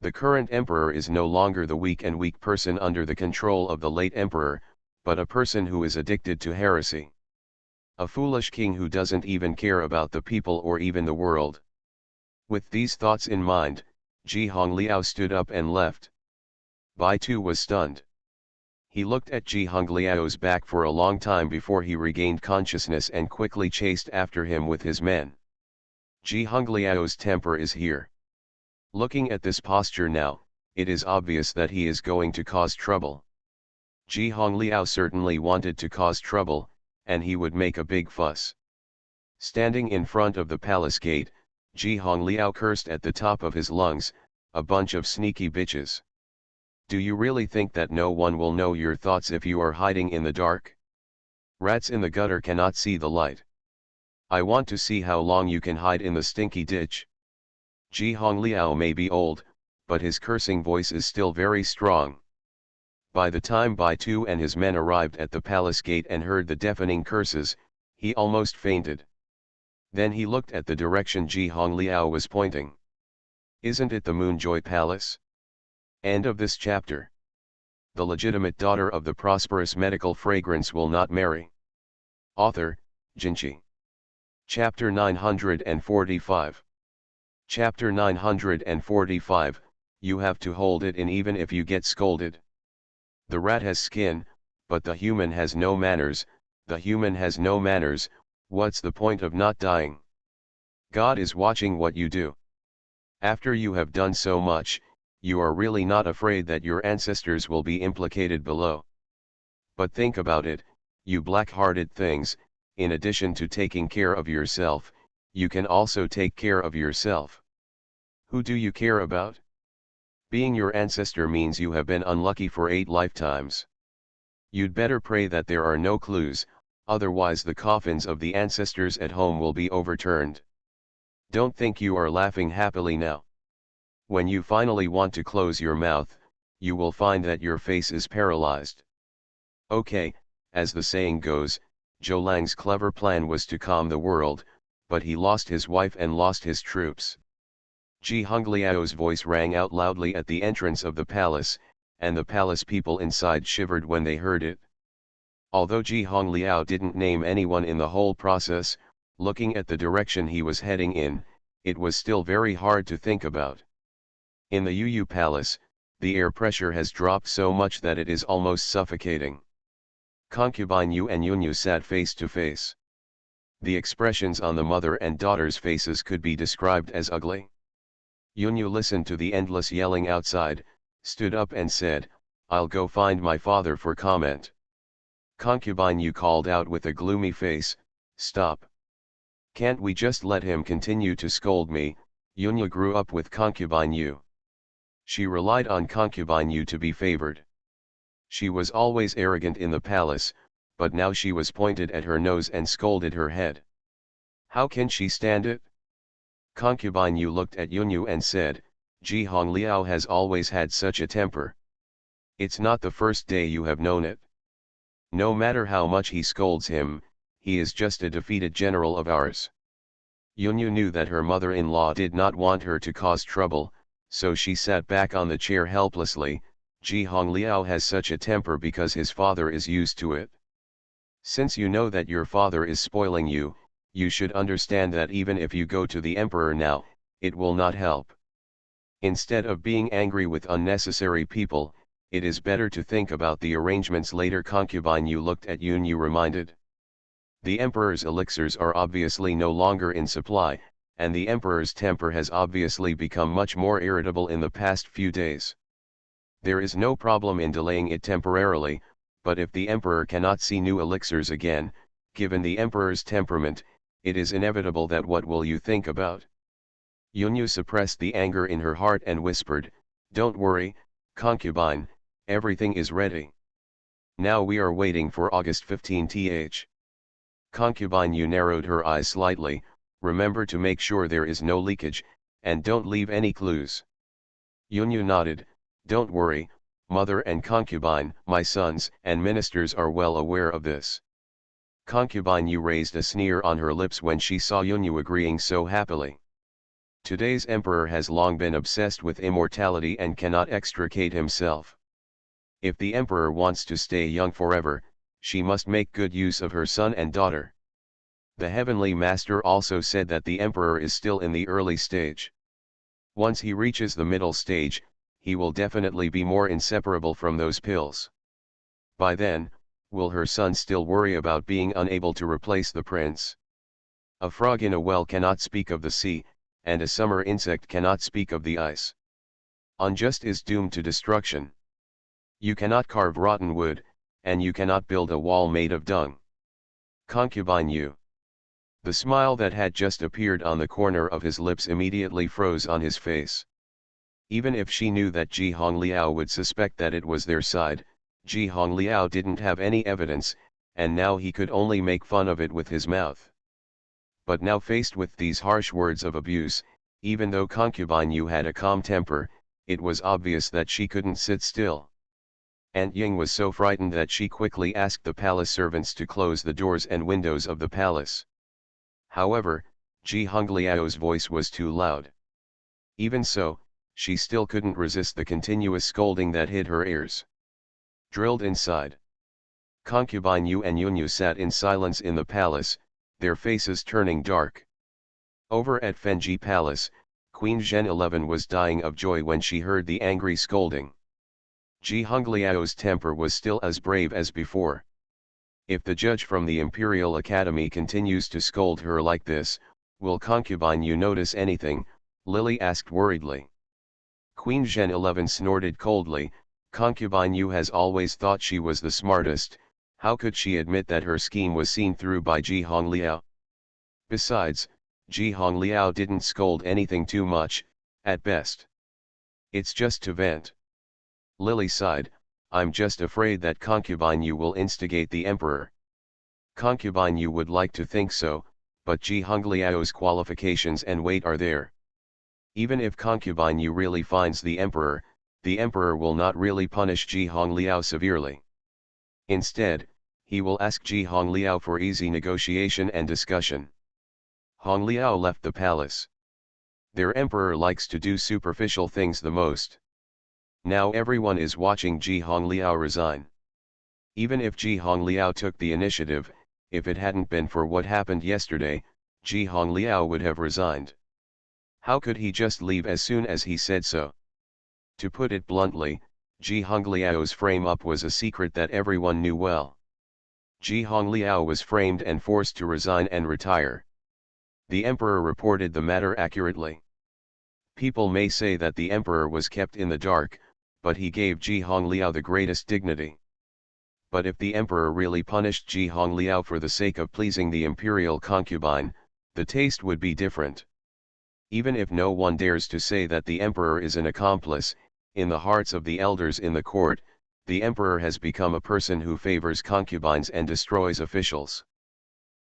The current emperor is no longer the weak person under the control of the late emperor, but a person who is addicted to heresy. A foolish king who doesn't even care about the people or even the world. With these thoughts in mind, Ji Hongliao stood up and left. Bai Tu was stunned. He looked at Ji Hongliao's back for a long time before he regained consciousness and quickly chased after him with his men. Ji Hongliao's temper is here. Looking at this posture now, it is obvious that he is going to cause trouble. Ji Hongliao certainly wanted to cause trouble, and he would make a big fuss. Standing in front of the palace gate, Ji Hongliao cursed at the top of his lungs, "A bunch of sneaky bitches. Do you really think that no one will know your thoughts if you are hiding in the dark? Rats in the gutter cannot see the light. I want to see how long you can hide in the stinky ditch." Ji Hongliao may be old, but his cursing voice is still very strong. By the time Bai Tu and his men arrived at the palace gate and heard the deafening curses, he almost fainted. Then he looked at the direction Ji Hongliao was pointing. Isn't it the Moonjoy Palace? End of this chapter. The legitimate daughter of the prosperous medical fragrance will not marry. Author, Jinchi. Chapter 945. Chapter 945, You have to hold it in even if you get scolded. The rat has skin, but the human has no manners. The human has no manners. What's the point of not dying? God is watching what you do. After you have done so much, you are really not afraid that your ancestors will be implicated below. But think about it, you black-hearted things, in addition to taking care of yourself, you can also take care of yourself. Who do you care about? Being your ancestor means you have been unlucky for 8 lifetimes. You'd better pray that there are no clues, otherwise the coffins of the ancestors at home will be overturned. Don't think you are laughing happily now. When you finally want to close your mouth, you will find that your face is paralyzed. Okay, as the saying goes, Zhou Lang's clever plan was to calm the world, but he lost his wife and lost his troops. Ji Hongliao's voice rang out loudly at the entrance of the palace, and the palace people inside shivered when they heard it. Although Ji Hongliao didn't name anyone in the whole process, looking at the direction he was heading in, it was still very hard to think about. In the Yu Palace, the air pressure has dropped so much that it is almost suffocating. Concubine Yu and Yunyu sat face to face. The expressions on the mother and daughter's faces could be described as ugly. Yunyu listened to the endless yelling outside, stood up and said, "I'll go find my father for comment." Concubine Yu called out with a gloomy face, "Stop. Can't we just let him continue to scold me?" Yunyu grew up with Concubine Yu. She relied on Concubine Yu to be favored. She was always arrogant in the palace, but now she was pointed at her nose and scolded her head. How can she stand it? Concubine Yu looked at Yunyu and said, "Ji Hongliao has always had such a temper. It's not the first day you have known it. No matter how much he scolds him, he is just a defeated general of ours." Yunyu knew that her mother-in-law did not want her to cause trouble, so she sat back on the chair helplessly. Ji Hongliao has such a temper because his father is used to it. Since you know that your father is spoiling you, you should understand that even if you go to the emperor now, it will not help. Instead of being angry with unnecessary people, it is better to think about the arrangements later. Concubine Yu looked at Yunyu reminded. The emperor's elixirs are obviously no longer in supply, and the emperor's temper has obviously become much more irritable in the past few days. There is no problem in delaying it temporarily, but if the emperor cannot see new elixirs again, given the emperor's temperament, it is inevitable that what will you think about? Yunyu suppressed the anger in her heart and whispered, "Don't worry, concubine, everything is ready. Now we are waiting for August 15th. Concubine Yu narrowed her eyes slightly, "Remember to make sure there is no leakage, and don't leave any clues." Yunyu nodded, "Don't worry, mother and concubine, my sons and ministers are well aware of this." Concubine Yu raised a sneer on her lips when she saw Yunyu agreeing so happily. Today's emperor has long been obsessed with immortality and cannot extricate himself. If the emperor wants to stay young forever, she must make good use of her son and daughter. The heavenly master also said that the emperor is still in the early stage. Once he reaches the middle stage, he will definitely be more inseparable from those pills. By then, will her son still worry about being unable to replace the prince? A frog in a well cannot speak of the sea, and a summer insect cannot speak of the ice. Unjust is doomed to destruction. You cannot carve rotten wood, and you cannot build a wall made of dung. Concubine you. The smile that had just appeared on the corner of his lips immediately froze on his face. Even if she knew that Ji Hongliao would suspect that it was their side, Ji Hongliao didn't have any evidence, and now he could only make fun of it with his mouth. But now faced with these harsh words of abuse, even though concubine Yu had a calm temper, it was obvious that she couldn't sit still. Aunt Ying was so frightened that she quickly asked the palace servants to close the doors and windows of the palace. However, Ji Hongliao's voice was too loud. Even so, she still couldn't resist the continuous scolding that hit her ears. Drilled inside. Concubine Yu and Yunyu sat in silence in the palace, their faces turning dark. Over at Fenji Palace, Queen Zhen 11 was dying of joy when she heard the angry scolding. Ji Hongliao's temper was still as brave as before. If the judge from the Imperial Academy continues to scold her like this, will concubine Yu notice anything? Lily asked worriedly. Queen Zhen 11 snorted coldly. Concubine Yu has always thought she was the smartest. How could she admit that her scheme was seen through by Ji Hongliao? Besides, Ji Hongliao didn't scold anything too much, at best. It's just to vent. Lily sighed, I'm just afraid that concubine Yu will instigate the emperor. Concubine Yu would like to think so, but Ji Hongliao's qualifications and weight are there. Even if concubine Yu really finds the emperor will not really punish Ji Hongliao severely. Instead, he will ask Ji Hongliao for easy negotiation and discussion. Hongliao left the palace. Their emperor likes to do superficial things the most. Now everyone is watching Ji Hongliao resign. Even if Ji Hongliao took the initiative, if it hadn't been for what happened yesterday, Ji Hongliao would have resigned. How could he just leave as soon as he said so? To put it bluntly, Ji Hongliao's frame-up was a secret that everyone knew well. Ji Hongliao was framed and forced to resign and retire. The emperor reported the matter accurately. People may say that the emperor was kept in the dark, but he gave Ji Hongliao the greatest dignity. But if the emperor really punished Ji Hongliao for the sake of pleasing the imperial concubine, the taste would be different. Even if no one dares to say that the emperor is an accomplice, in the hearts of the elders in the court, the emperor has become a person who favors concubines and destroys officials.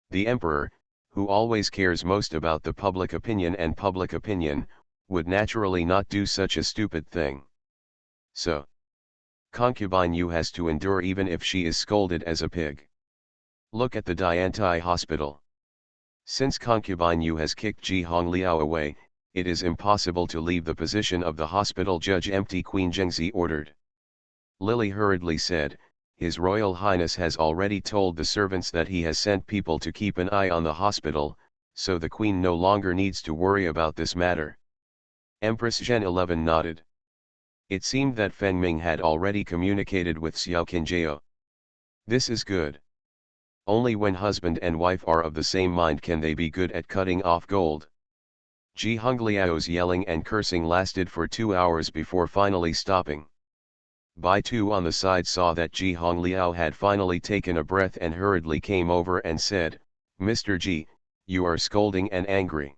The emperor, who always cares most about the public opinion and public opinion, would naturally not do such a stupid thing. So, concubine Yu has to endure even if she is scolded as a pig. Look at the Diantai hospital. Since concubine Yu has kicked Ji Hongliao away, it is impossible to leave the position of the hospital judge empty, Queen Zhengzi ordered. Lily hurriedly said, His Royal Highness has already told the servants that he has sent people to keep an eye on the hospital, so the Queen no longer needs to worry about this matter. Empress Zhen 11 nodded. It seemed that Feng Ming had already communicated with Xiao Qinjiao. This is good. Only when husband and wife are of the same mind can they be good at cutting off gold. Ji Hongliao's yelling and cursing lasted for 2 hours before finally stopping. Bai Tu on the side saw that Ji Hongliao had finally taken a breath and hurriedly came over and said, Mr. Ji, you are scolding and angry.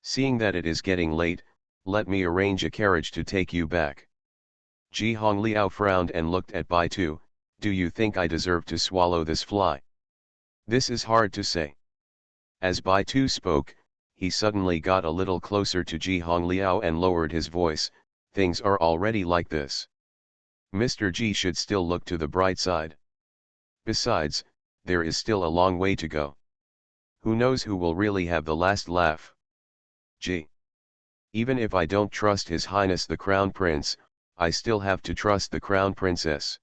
Seeing that it is getting late, let me arrange a carriage to take you back. Ji Hongliao frowned and looked at Bai Tu. Do you think I deserve to swallow this fly? This is hard to say. As Bai Tu spoke, he suddenly got a little closer to Ji Hongliao and lowered his voice. Things are already like this. Mr. Ji should still look to the bright side. Besides, there is still a long way to go. Who knows who will really have the last laugh? Ji. Even if I don't trust His Highness the Crown Prince, I still have to trust the Crown Princess.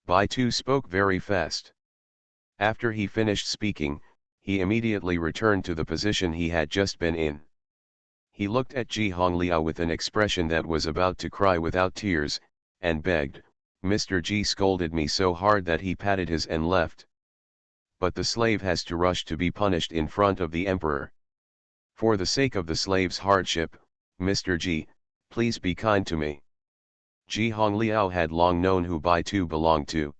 Bai Tu spoke very fast. After he finished speaking, he immediately returned to the position he had just been in. He looked at Ji Hongliao with an expression that was about to cry without tears, and begged, Mr. Ji scolded me so hard that he patted his and left. but the slave has to rush to be punished in front of the emperor. For the sake of the slave's hardship, Mr. Ji, please be kind to me. Ji Hongliao had long known who Bai Tu belonged to.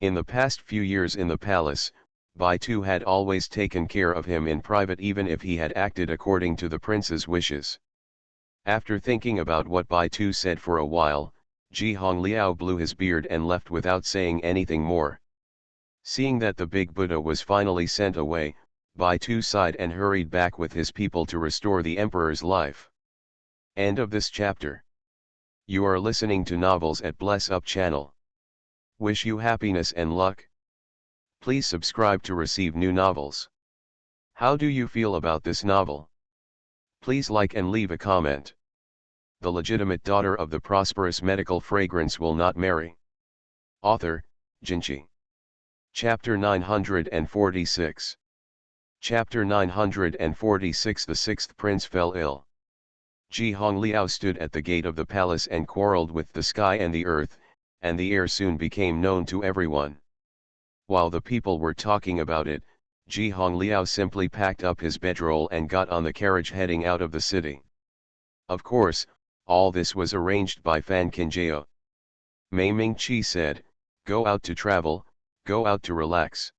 In the past few years in the palace, Bai Tu had always taken care of him in private even if he had acted according to the prince's wishes. After thinking about what Bai Tu said for a while, Ji Hongliao blew his beard and left without saying anything more. Seeing that the big Buddha was finally sent away, Bai Tu sighed and hurried back with his people to restore the emperor's life. End of this chapter. You are listening to Novels at Bless Up channel. Wish you happiness and luck. Please subscribe to receive new novels. How do you feel about this novel? Please like and leave a comment. The legitimate daughter of the prosperous medical fragrance will not marry. Author, Jinchi. Chapter 946. Chapter 946. The sixth prince fell ill. Ji Hongliao stood at the gate of the palace and quarreled with the sky and the earth, and the air soon became known to everyone. While the people were talking about it, Ji Hongliao simply packed up his bedroll and got on the carriage heading out of the city. Of course, all this was arranged by Fan Qinjiao. Mei Mingqi said, "Go out to travel, go out to relax."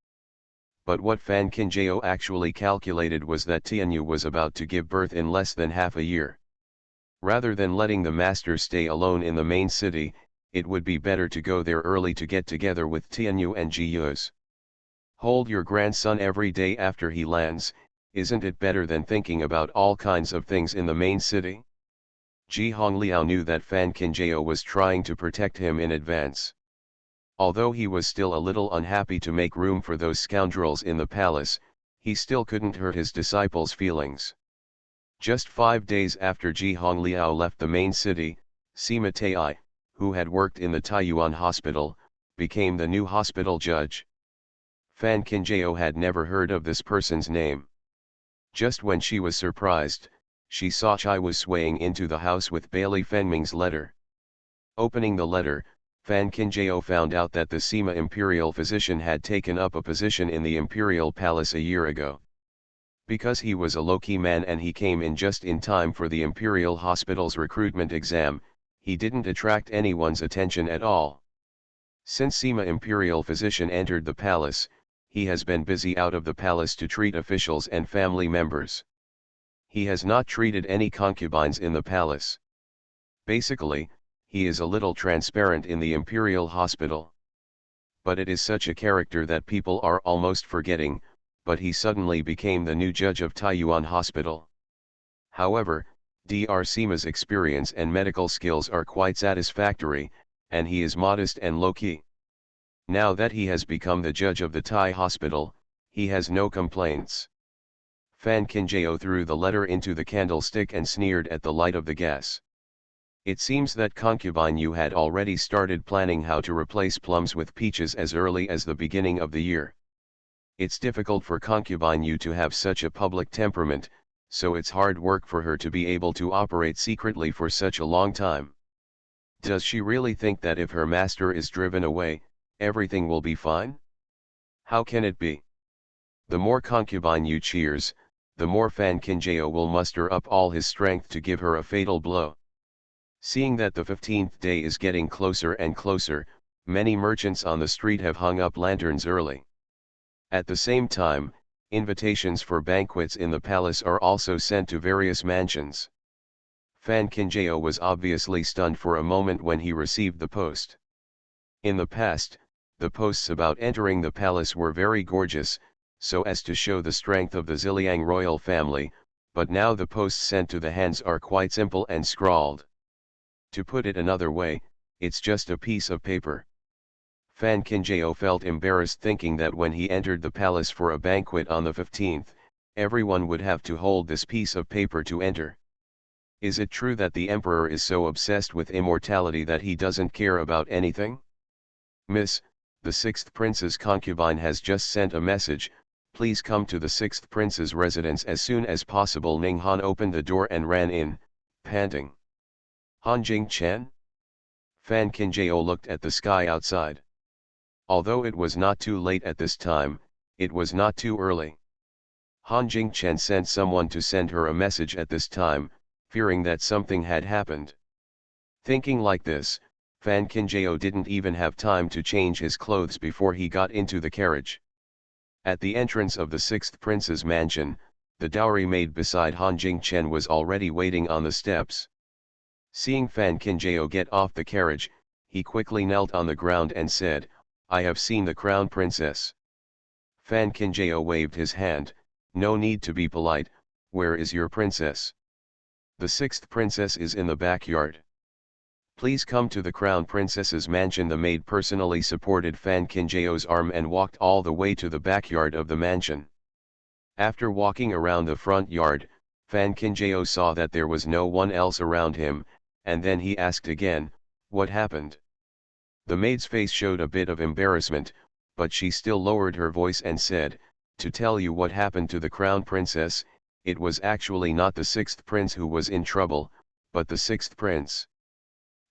But what Fan Qinjiao actually calculated was that Tianyu was about to give birth in less than half a year. Rather than letting the master stay alone in the main city, it would be better to go there early to get together with Tianyu and Jiyu's. Hold your grandson every day after he lands, isn't it better than thinking about all kinds of things in the main city? Ji Hongliao knew that Fan Qinjiao was trying to protect him in advance. Although he was still a little unhappy to make room for those scoundrels in the palace, he still couldn't hurt his disciples' feelings. Just 5 days after Ji Hongliao left the main city, Sima Tai, who had worked in the Taiyuan hospital, became the new hospital judge. Fan Qinjiao had never heard of this person's name. Just when she was surprised, she saw Chai was swaying into the house with Bailey Fenming's letter. Opening the letter, Fan Qinjiao found out that the Sima imperial physician had taken up a position in the imperial palace a year ago. Because he was a low-key man and he came in just in time for the imperial hospital's recruitment exam, he didn't attract anyone's attention at all. Since Sima imperial physician entered the palace, he has been busy out of the palace to treat officials and family members. He has not treated any concubines in the palace. Basically, he is a little transparent in the imperial hospital. But it is such a character that people are almost forgetting, but he suddenly became the new judge of Taiyuan Hospital. However, Dr. Sima's experience and medical skills are quite satisfactory, and he is modest and low-key. Now that he has become the judge of the Tai Hospital, he has no complaints. Fan Qinjiao threw the letter into the candlestick and sneered at the light of the gas. It seems that concubine Yu had already started planning how to replace plums with peaches as early as the beginning of the year. It's difficult for concubine Yu to have such a public temperament, so it's hard work for her to be able to operate secretly for such a long time. Does she really think that if her master is driven away, everything will be fine? How can it be? The more concubine Yu cheers, the more Fan Qinjiao will muster up all his strength to give her a fatal blow. Seeing that the 15th day is getting closer and closer, many merchants on the street have hung up lanterns early. At the same time, invitations for banquets in the palace are also sent to various mansions. Fan Qinjiao was obviously stunned for a moment when he received the post. In the past, the posts about entering the palace were very gorgeous, so as to show the strength of the Ziliang royal family, but now the posts sent to the hands are quite simple and scrawled. To put it another way, it's just a piece of paper. Fan Qinjiao felt embarrassed thinking that when he entered the palace for a banquet on the 15th, everyone would have to hold this piece of paper to enter. Is it true that the emperor is so obsessed with immortality that he doesn't care about anything? Miss, the sixth prince's concubine has just sent a message, please come to the sixth prince's residence as soon as possible. Ning Han opened the door and ran in, panting. Han Jing-chen? Fan Qinjiao looked at the sky outside. Although it was not too late at this time, It was not too early. Han Jingchen sent someone to send her a message at this time, fearing that something had happened. Thinking like this, Fan Qinjiao didn't even have time to change his clothes before he got into the carriage. At the entrance of the sixth prince's mansion, the dowry maid beside Han Jingchen was already waiting on the steps. Seeing Fan Qinjiao get off the carriage, he quickly knelt on the ground and said, "I have seen the crown princess." Fan Qinjiao waved his hand, "No need to be polite, where is your princess?" "The sixth princess is in the backyard." "Please come to the crown princess's mansion." The maid personally supported Fan Qinjiao's arm and walked all the way to the backyard of the mansion. After walking around the front yard, Fan Qinjiao saw that there was no one else around him, and then he asked again, "What happened?" The maid's face showed a bit of embarrassment, but she still lowered her voice and said, "To tell you what happened to the crown princess, it was actually not the sixth prince who was in trouble, but the sixth prince."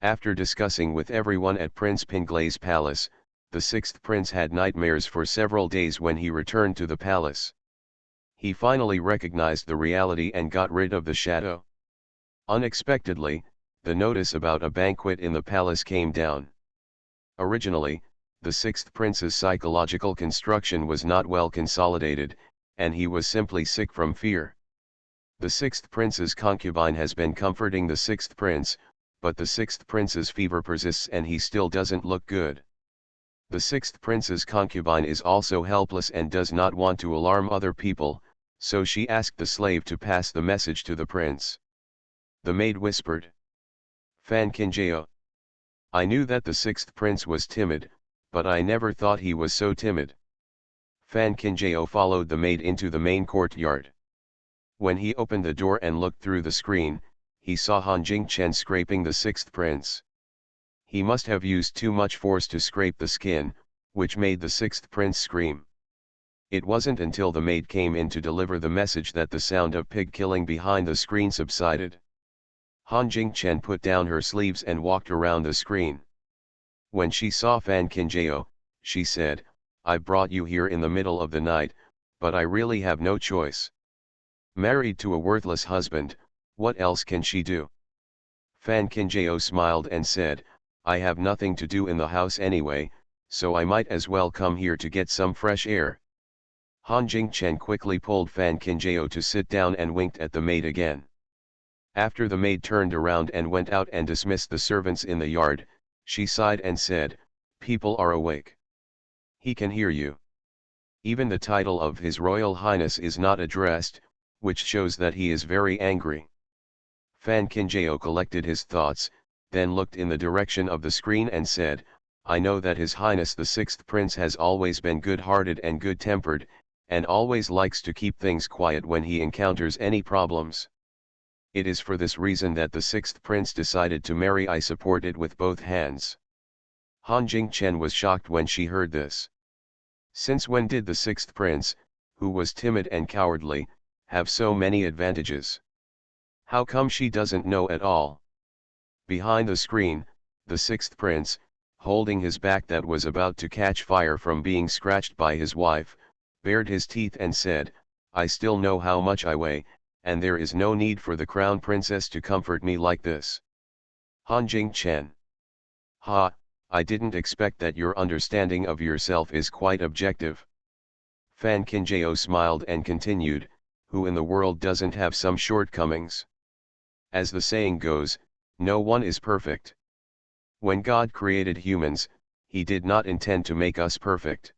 After discussing with everyone at Prince Pinglei's palace, the sixth prince had nightmares for several days when he returned to the palace. He finally recognized the reality and got rid of the shadow. Unexpectedly, the notice about a banquet in the palace came down. Originally, the sixth prince's psychological construction was not well consolidated, and he was simply sick from fear. The sixth prince's concubine has been comforting the sixth prince, but the sixth prince's fever persists and he still doesn't look good. The sixth prince's concubine is also helpless and does not want to alarm other people, so she asked the slave to pass the message to the prince. The maid whispered, "Fan Qinjiao. I knew that the sixth prince was timid, but I never thought he was so timid." Fan Qinjiao followed the maid into the main courtyard. When he opened the door and looked through the screen, he saw Han Jingchen scraping the sixth prince. He must have used too much force to scrape the skin, which made the sixth prince scream. It wasn't until the maid came in to deliver the message that the sound of pig killing behind the screen subsided. Han Jingchen put down her sleeves and walked around the screen. When she saw Fan Qinjiao, she said, "I brought you here in the middle of the night, but I really have no choice." Married to a worthless husband, what else can she do? Fan Qinjiao smiled and said, "I have nothing to do in the house anyway, so I might as well come here to get some fresh air." Han Jingchen quickly pulled Fan Qinjiao to sit down and winked at the maid again. After the maid turned around and went out and dismissed the servants in the yard, she sighed and said, "People are awake. He can hear you. Even the title of His Royal Highness is not addressed, which shows that he is very angry." Fan Qinjiao collected his thoughts, then looked in the direction of the screen and said, "I know that His Highness the Sixth Prince has always been good-hearted and good-tempered, and always likes to keep things quiet when he encounters any problems. It is for this reason that the Sixth Prince decided to marry. I support it with both hands." Han Jingchen was shocked when she heard this. Since when did the Sixth Prince, who was timid and cowardly, have so many advantages? How come she doesn't know at all? Behind the screen, the sixth prince, holding his back that was about to catch fire from being scratched by his wife, bared his teeth and said, "I still know how much I weigh, and there is no need for the crown princess to comfort me like this." Han Jingchen. "Ha, I didn't expect that your understanding of yourself is quite objective." Fan Qinjiao smiled and continued, "Who in the world doesn't have some shortcomings? As the saying goes, no one is perfect. When God created humans, He did not intend to make us perfect.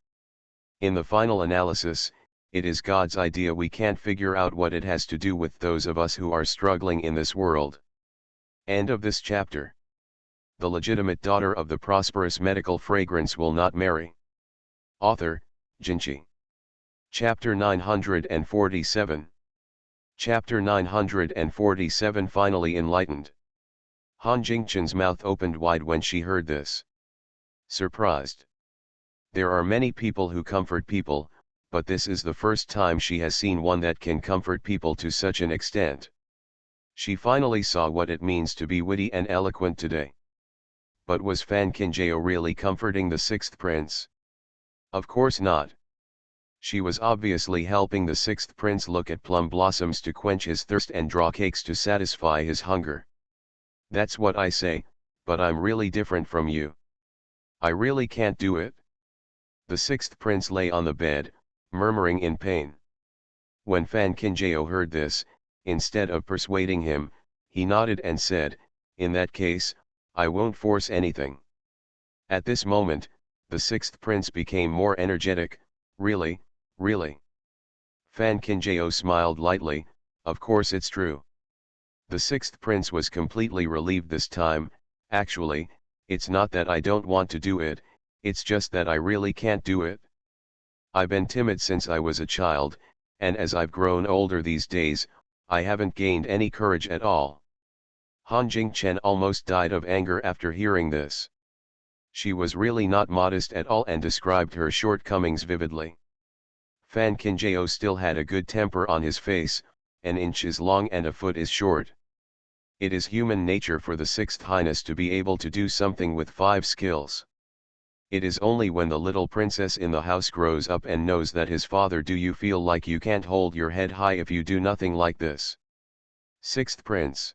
In the final analysis, it is God's idea. We can't figure out what it has to do with those of us who are struggling in this world." End of this chapter. The legitimate daughter of the prosperous medical fragrance will not marry. Author, Jinchi. Chapter 947. Chapter 947. Finally enlightened. Han Jingchen's mouth opened wide when she heard this. Surprised. There are many people who comfort people, but this is the first time she has seen one that can comfort people to such an extent. She finally saw what it means to be witty and eloquent today. But was Fan Qinjiao really comforting the sixth prince? Of course not. She was obviously helping the sixth prince look at plum blossoms to quench his thirst and draw cakes to satisfy his hunger. That's what I say, but I'm really different from you. I really can't do it. The sixth prince lay on the bed, murmuring in pain. When Fan Kinjao heard this, instead of persuading him, he nodded and said, "In that case, I won't force anything." At this moment, the sixth prince became more energetic. "Really, really?" Fan Kinjao smiled lightly, "Of course it's true." The sixth prince was completely relieved this time. "Actually, it's not that I don't want to do it, it's just that I really can't do it. I've been timid since I was a child, and as I've grown older these days, I haven't gained any courage at all." Han Jingchen almost died of anger after hearing this. She was really not modest at all and described her shortcomings vividly. Fan Kinjao still had a good temper on his face. "An inch is long and a foot is short. It is human nature for the sixth highness to be able to do something with 5 skills. It is only when the little princess in the house grows up and knows that his father do you feel like you can't hold your head high if you do nothing like this." Sixth prince.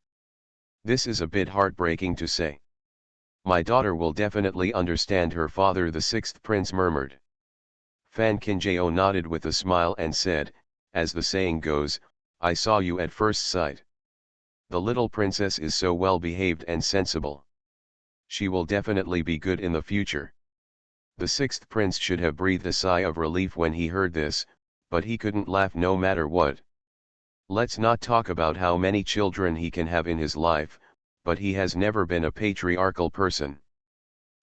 "This is a bit heartbreaking to say. My daughter will definitely understand her father," the sixth prince murmured. Fan Kinjao nodded with a smile and said, "As the saying goes, I saw you at first sight. The little princess is so well behaved and sensible. She will definitely be good in the future." The sixth prince should have breathed a sigh of relief when he heard this, but he couldn't laugh no matter what. Let's not talk about how many children he can have in his life, but he has never been a patriarchal person.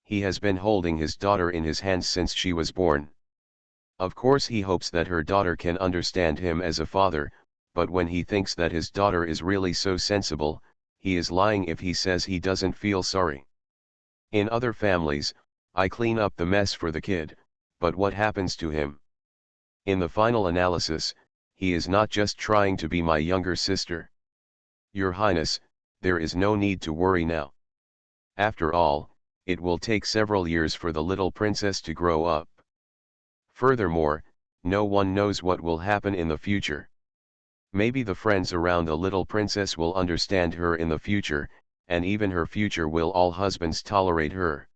He has been holding his daughter in his hands since she was born. Of course he hopes that her daughter can understand him as a father, but when he thinks that his daughter is really so sensible, he is lying if he says he doesn't feel sorry. In other families, I clean up the mess for the kid, but what happens to him? In the final analysis, he is not just trying to be my younger sister. Your Highness, there is no need to worry now. After all, it will take several years for the little princess to grow up. Furthermore, no one knows what will happen in the future. Maybe the friends around the little princess will understand her in the future, and even her future will all husbands tolerate her."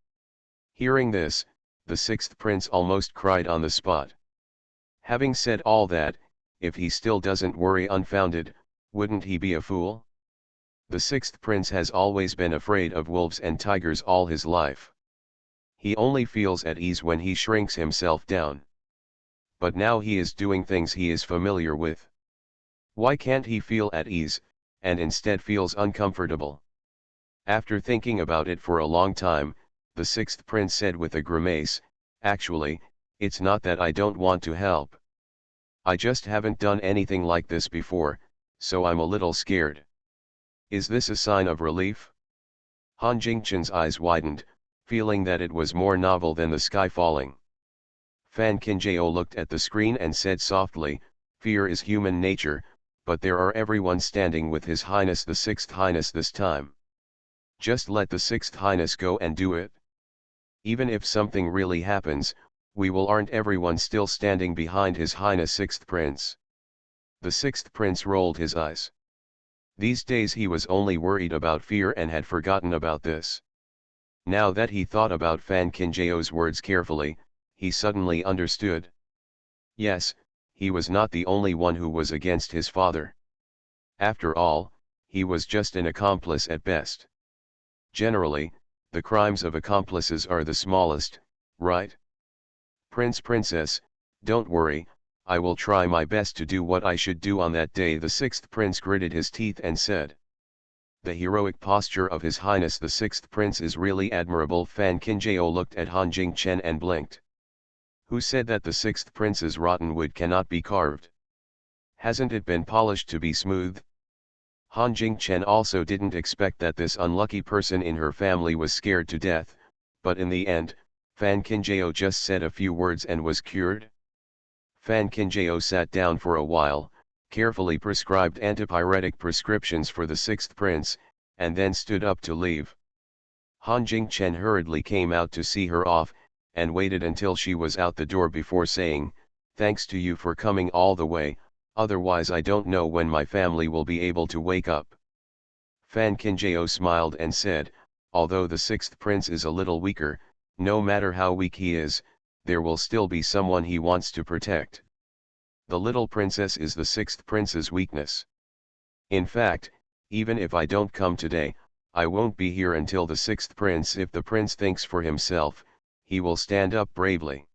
Hearing this, the sixth prince almost cried on the spot. Having said all that, if he still doesn't worry unfounded, wouldn't he be a fool? The sixth prince has always been afraid of wolves and tigers all his life. He only feels at ease when he shrinks himself down. But now he is doing things he is familiar with. Why can't he feel at ease, and instead feels uncomfortable? After thinking about it for a long time, the sixth prince said with a grimace, "Actually, it's not that I don't want to help. I just haven't done anything like this before, so I'm a little scared." Is this a sign of relief? Han Jingchen's eyes widened, feeling that it was more novel than the sky falling. Fan Kinjao looked at the screen and said softly, "Fear is human nature, but there are everyone standing with His Highness the Sixth Highness this time. Just let the Sixth Highness go and do it. Even if something really happens, aren't everyone still standing behind His Highness Sixth Prince?" The Sixth Prince rolled his eyes. These days he was only worried about fear and had forgotten about this. Now that he thought about Fan Kinjao's words carefully, he suddenly understood. Yes, he was not the only one who was against his father. After all, he was just an accomplice at best. Generally, the crimes of accomplices are the smallest, right? Princess, don't worry, I will try my best to do what I should do on that day." The sixth prince gritted his teeth and said. "The heroic posture of His Highness the Sixth Prince is really admirable." Fan Kinjao looked at Han Jingchen and blinked. "Who said that the Sixth Prince's rotten wood cannot be carved? Hasn't it been polished to be smooth?" Han Jingchen also didn't expect that this unlucky person in her family was scared to death, but in the end, Fan Kinjao just said a few words and was cured. Fan Kinjao sat down for a while, carefully prescribed antipyretic prescriptions for the sixth prince, and then stood up to leave. Han Jingchen hurriedly came out to see her off, and waited until she was out the door before saying, thanks to you for coming all the way, otherwise I don't know when my family will be able to wake up. Fan Kinjao smiled and said, although the sixth prince is a little weaker, no matter how weak he is, there will still be someone he wants to protect. The little princess is the sixth prince's weakness. In fact, even if I don't come today, I won't be here until the sixth prince. If the prince thinks for himself, he will stand up bravely.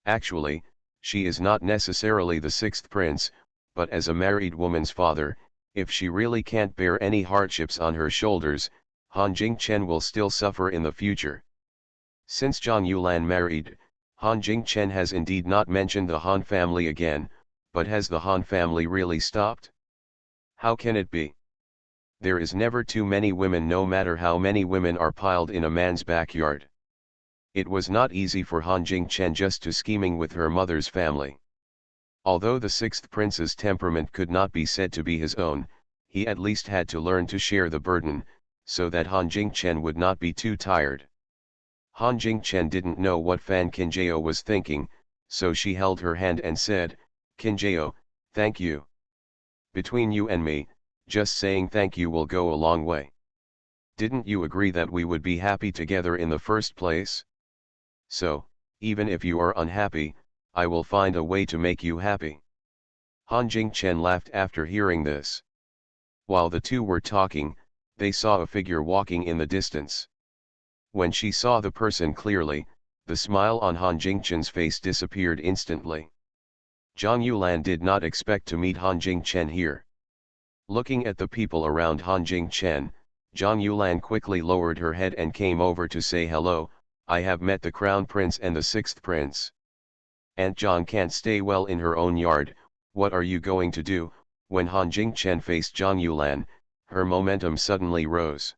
Actually, she is not necessarily the sixth prince, but as a married woman's father, if she really can't bear any hardships on her shoulders, Han Jingchen will still suffer in the future. Since Zhang Yulan married, Han Jingchen has indeed not mentioned the Han family again, but has the Han family really stopped? How can it be? There is never too many women, no matter how many women are piled in a man's backyard. It was not easy for Han Jingchen just to scheming with her mother's family. Although the sixth prince's temperament could not be said to be his own, he at least had to learn to share the burden, so that Han Jingchen would not be too tired. Han Jingchen didn't know what Fan Kinjao was thinking, so she held her hand and said, Kinjao, thank you. Between you and me, just saying thank you will go a long way. Didn't you agree that we would be happy together in the first place? So, even if you are unhappy, I will find a way to make you happy. Han Jingchen laughed after hearing this. While the two were talking, they saw a figure walking in the distance. When she saw the person clearly, the smile on Han Jingchen's face disappeared instantly. Zhang Yulan did not expect to meet Han Jingchen here. Looking at the people around Han Jingchen, Zhang Yulan quickly lowered her head and came over to say hello. I have met the crown prince and the sixth prince. Aunt Zhang can't stay well in her own yard, what are you going to do? When Han Jingchen faced Zhang Yulan, her momentum suddenly rose.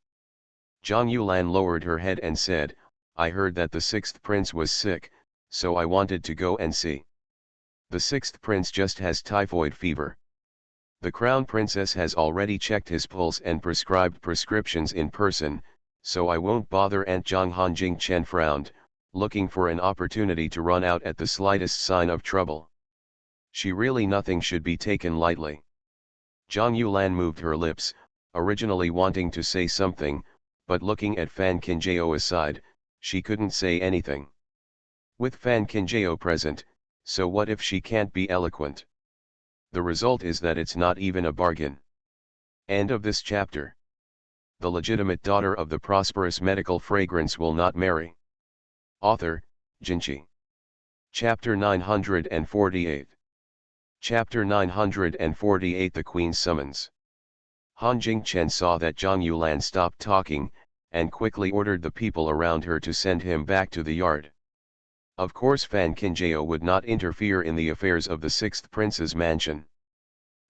Zhang Yulan lowered her head and said, I heard that the sixth prince was sick, so I wanted to go and see. The sixth prince just has typhoid fever. The crown princess has already checked his pulse and prescribed prescriptions in person, so I won't bother Aunt Zhang. Han Jingchen frowned, looking for an opportunity to run out at the slightest sign of trouble. She really nothing should be taken lightly. Zhang Yulan moved her lips, originally wanting to say something, but looking at Fan Kinjao aside, she couldn't say anything. With Fan Kinjao present, so what if she can't be eloquent? The result is that it's not even a bargain. End of this chapter. The legitimate daughter of the prosperous medical fragrance will not marry. Author, Jinchi. Chapter 948. Chapter 948. The Queen's Summons. Han Jingchen saw that Zhang Yulan stopped talking, and quickly ordered the people around her to send him back to the yard. Of course Fan Kinjao would not interfere in the affairs of the sixth prince's mansion.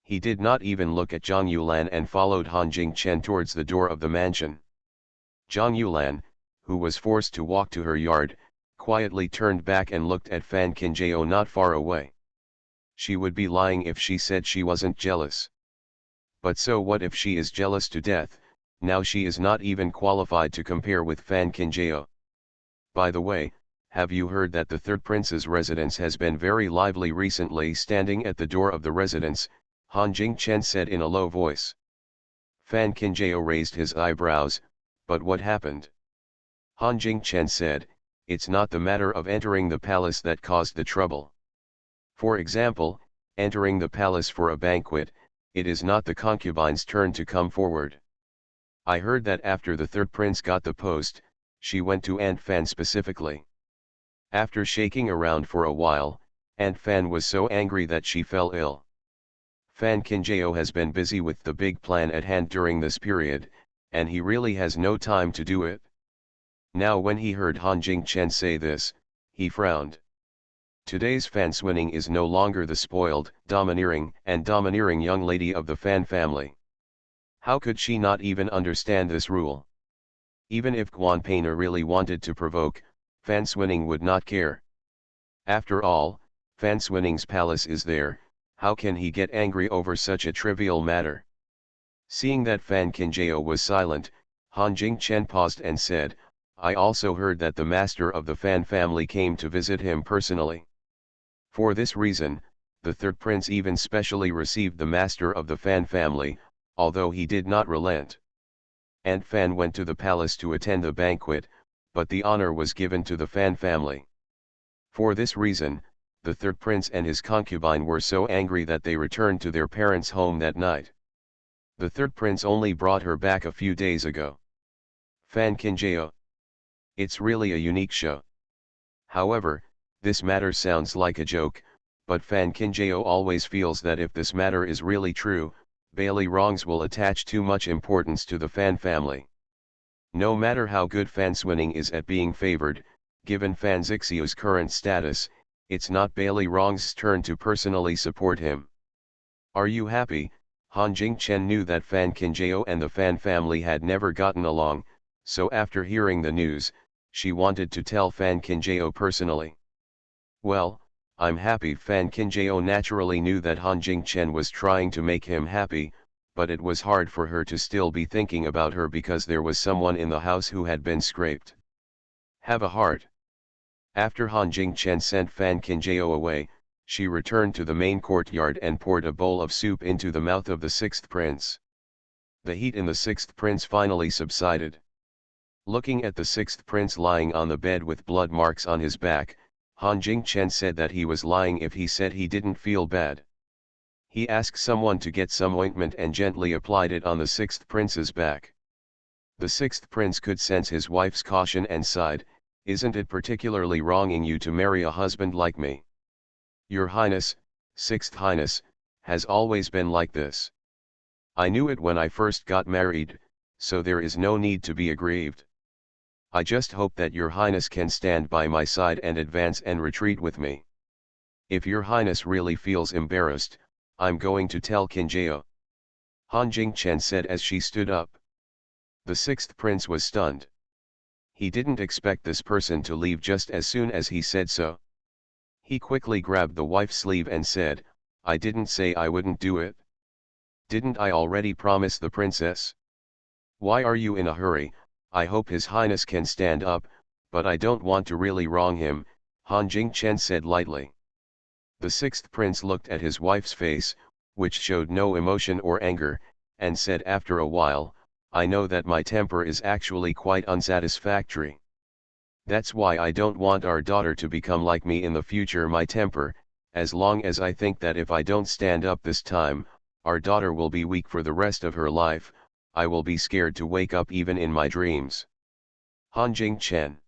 He did not even look at Zhang Yulan and followed Han Jingchen towards the door of the mansion. Zhang Yulan, who was forced to walk to her yard, quietly turned back and looked at Fan Kinjao not far away. She would be lying if she said she wasn't jealous. But so what if she is jealous to death? Now she is not even qualified to compare with Fan Kinjao. By the way, have you heard that the third prince's residence has been very lively recently? Standing at the door of the residence, Han Jingchen said in a low voice. Fan Kinjao raised his eyebrows, but what happened? Han Jingchen said, it's not the matter of entering the palace that caused the trouble. For example, entering the palace for a banquet, it is not the concubine's turn to come forward. I heard that after the third prince got the post, she went to Aunt Fan specifically. After shaking around for a while, Aunt Fan was so angry that she fell ill. Fan Kinjao has been busy with the big plan at hand during this period, and he really has no time to do it. Now when he heard Han Jingchen say this, he frowned. Today's Fan Swinning is no longer the spoiled, domineering young lady of the Fan family. How could she not even understand this rule? Even if Guan Peina really wanted to provoke, Fan Swinning would not care. After all, Fan Swinning's palace is there. How can he get angry over such a trivial matter? Seeing that Fan Kinjao was silent, Han Jingchen paused and said, I also heard that the master of the Fan family came to visit him personally. For this reason, the third prince even specially received the master of the Fan family, although he did not relent. And Fan went to the palace to attend the banquet, but the honor was given to the Fan family. For this reason, the third prince and his concubine were so angry that they returned to their parents' home that night. The third prince only brought her back a few days ago. Fan Kinjeo. It's really a unique show. However, this matter sounds like a joke, but Fan Kinjeo always feels that if this matter is really true, Bailey Wrongs will attach too much importance to the Fan family. No matter how good Fan Swinning is at being favored, given Fan Zixio's current status, it's not Bailey Wrongs' turn to personally support him. Are you happy? Han Jingchen knew that Fan Kinjeo and the Fan family had never gotten along, so after hearing the news, she wanted to tell Fan Kinjeo personally. Well, I'm happy. Fan Kinjeo naturally knew that Han Jingchen was trying to make him happy, but it was hard for her to still be thinking about her because there was someone in the house who had been scraped. Have a heart. After Han Jingchen sent Fan Kinjeo away, she returned to the main courtyard and poured a bowl of soup into the mouth of the sixth prince. The heat in the sixth prince finally subsided. Looking at the sixth prince lying on the bed with blood marks on his back, Han Jingchen said that he was lying if he said he didn't feel bad. He asked someone to get some ointment and gently applied it on the sixth prince's back. The sixth prince could sense his wife's caution and sighed, "Isn't it particularly wronging you to marry a husband like me? Your Highness, Sixth Highness, has always been like this. I knew it when I first got married, so there is no need to be aggrieved. I just hope that your Highness can stand by my side and advance and retreat with me. If your Highness really feels embarrassed, I'm going to tell Kinjeo," Han Jingchen said as she stood up. The sixth prince was stunned. He didn't expect this person to leave just as soon as he said so. He quickly grabbed the wife's sleeve and said, "I didn't say I wouldn't do it. Didn't I already promise the princess? Why are you in a hurry? I hope His Highness can stand up, but I don't want to really wrong him," Han Jingchen said lightly. The sixth prince looked at his wife's face, which showed no emotion or anger, and said after a while, "I know that my temper is actually quite unsatisfactory. That's why I don't want our daughter to become like me in the future. My temper, as long as I think that if I don't stand up this time, our daughter will be weak for the rest of her life, I will be scared to wake up even in my dreams." Han Jingchen.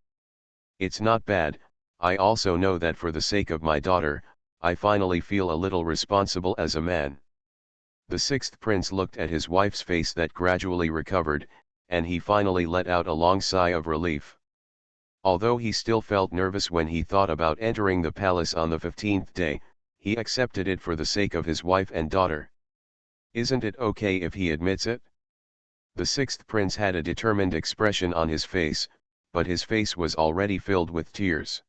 It's not bad. I also know that for the sake of my daughter, I finally feel a little responsible as a man. The sixth prince looked at his wife's face that gradually recovered, and he finally let out a long sigh of relief. Although he still felt nervous when he thought about entering the palace on the 15th day, he accepted it for the sake of his wife and daughter. Isn't it okay if he admits it? The sixth prince had a determined expression on his face, but his face was already filled with tears.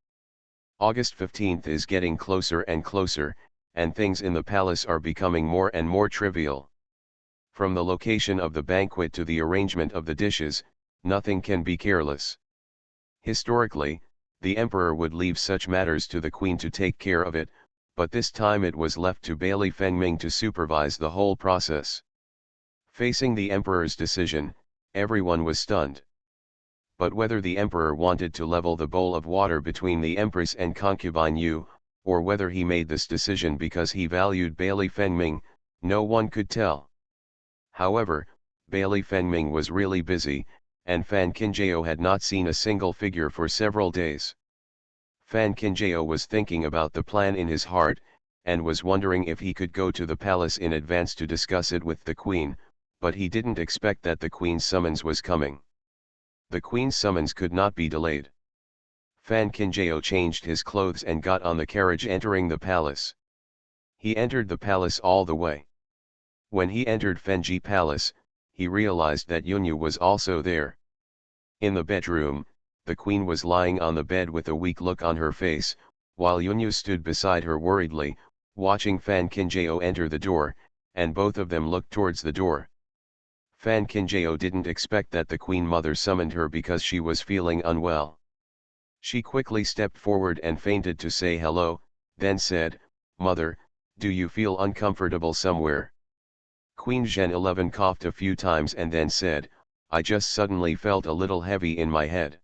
August 15th is getting closer and closer, and things in the palace are becoming more and more trivial. From the location of the banquet to the arrangement of the dishes, nothing can be careless. Historically, the emperor would leave such matters to the queen to take care of it, but this time it was left to Bailey Fengming to supervise the whole process. Facing the emperor's decision, everyone was stunned. But whether the emperor wanted to level the bowl of water between the empress and concubine Yu, or whether he made this decision because he valued Bailey Fengming, no one could tell. However, Bailey Fengming was really busy, and Fan Kinjeo had not seen a single figure for several days. Fan Kinjeo was thinking about the plan in his heart, and was wondering if he could go to the palace in advance to discuss it with the queen, but he didn't expect that the queen's summons was coming. The queen's summons could not be delayed. Fan Kinjeo changed his clothes and got on the carriage entering the palace. He entered the palace all the way. When he entered Fenji Palace, he realized that Yunyu was also there. In the bedroom, the queen was lying on the bed with a weak look on her face, while Yunyu stood beside her worriedly, watching Fan Kinjeo enter the door, and both of them looked towards the door. Fan Kinjeo didn't expect that the queen mother summoned her because she was feeling unwell. She quickly stepped forward and feinted to say hello, then said, "Mother, do you feel uncomfortable somewhere?" Queen Zhen 11 coughed a few times and then said, "I just suddenly felt a little heavy in my head."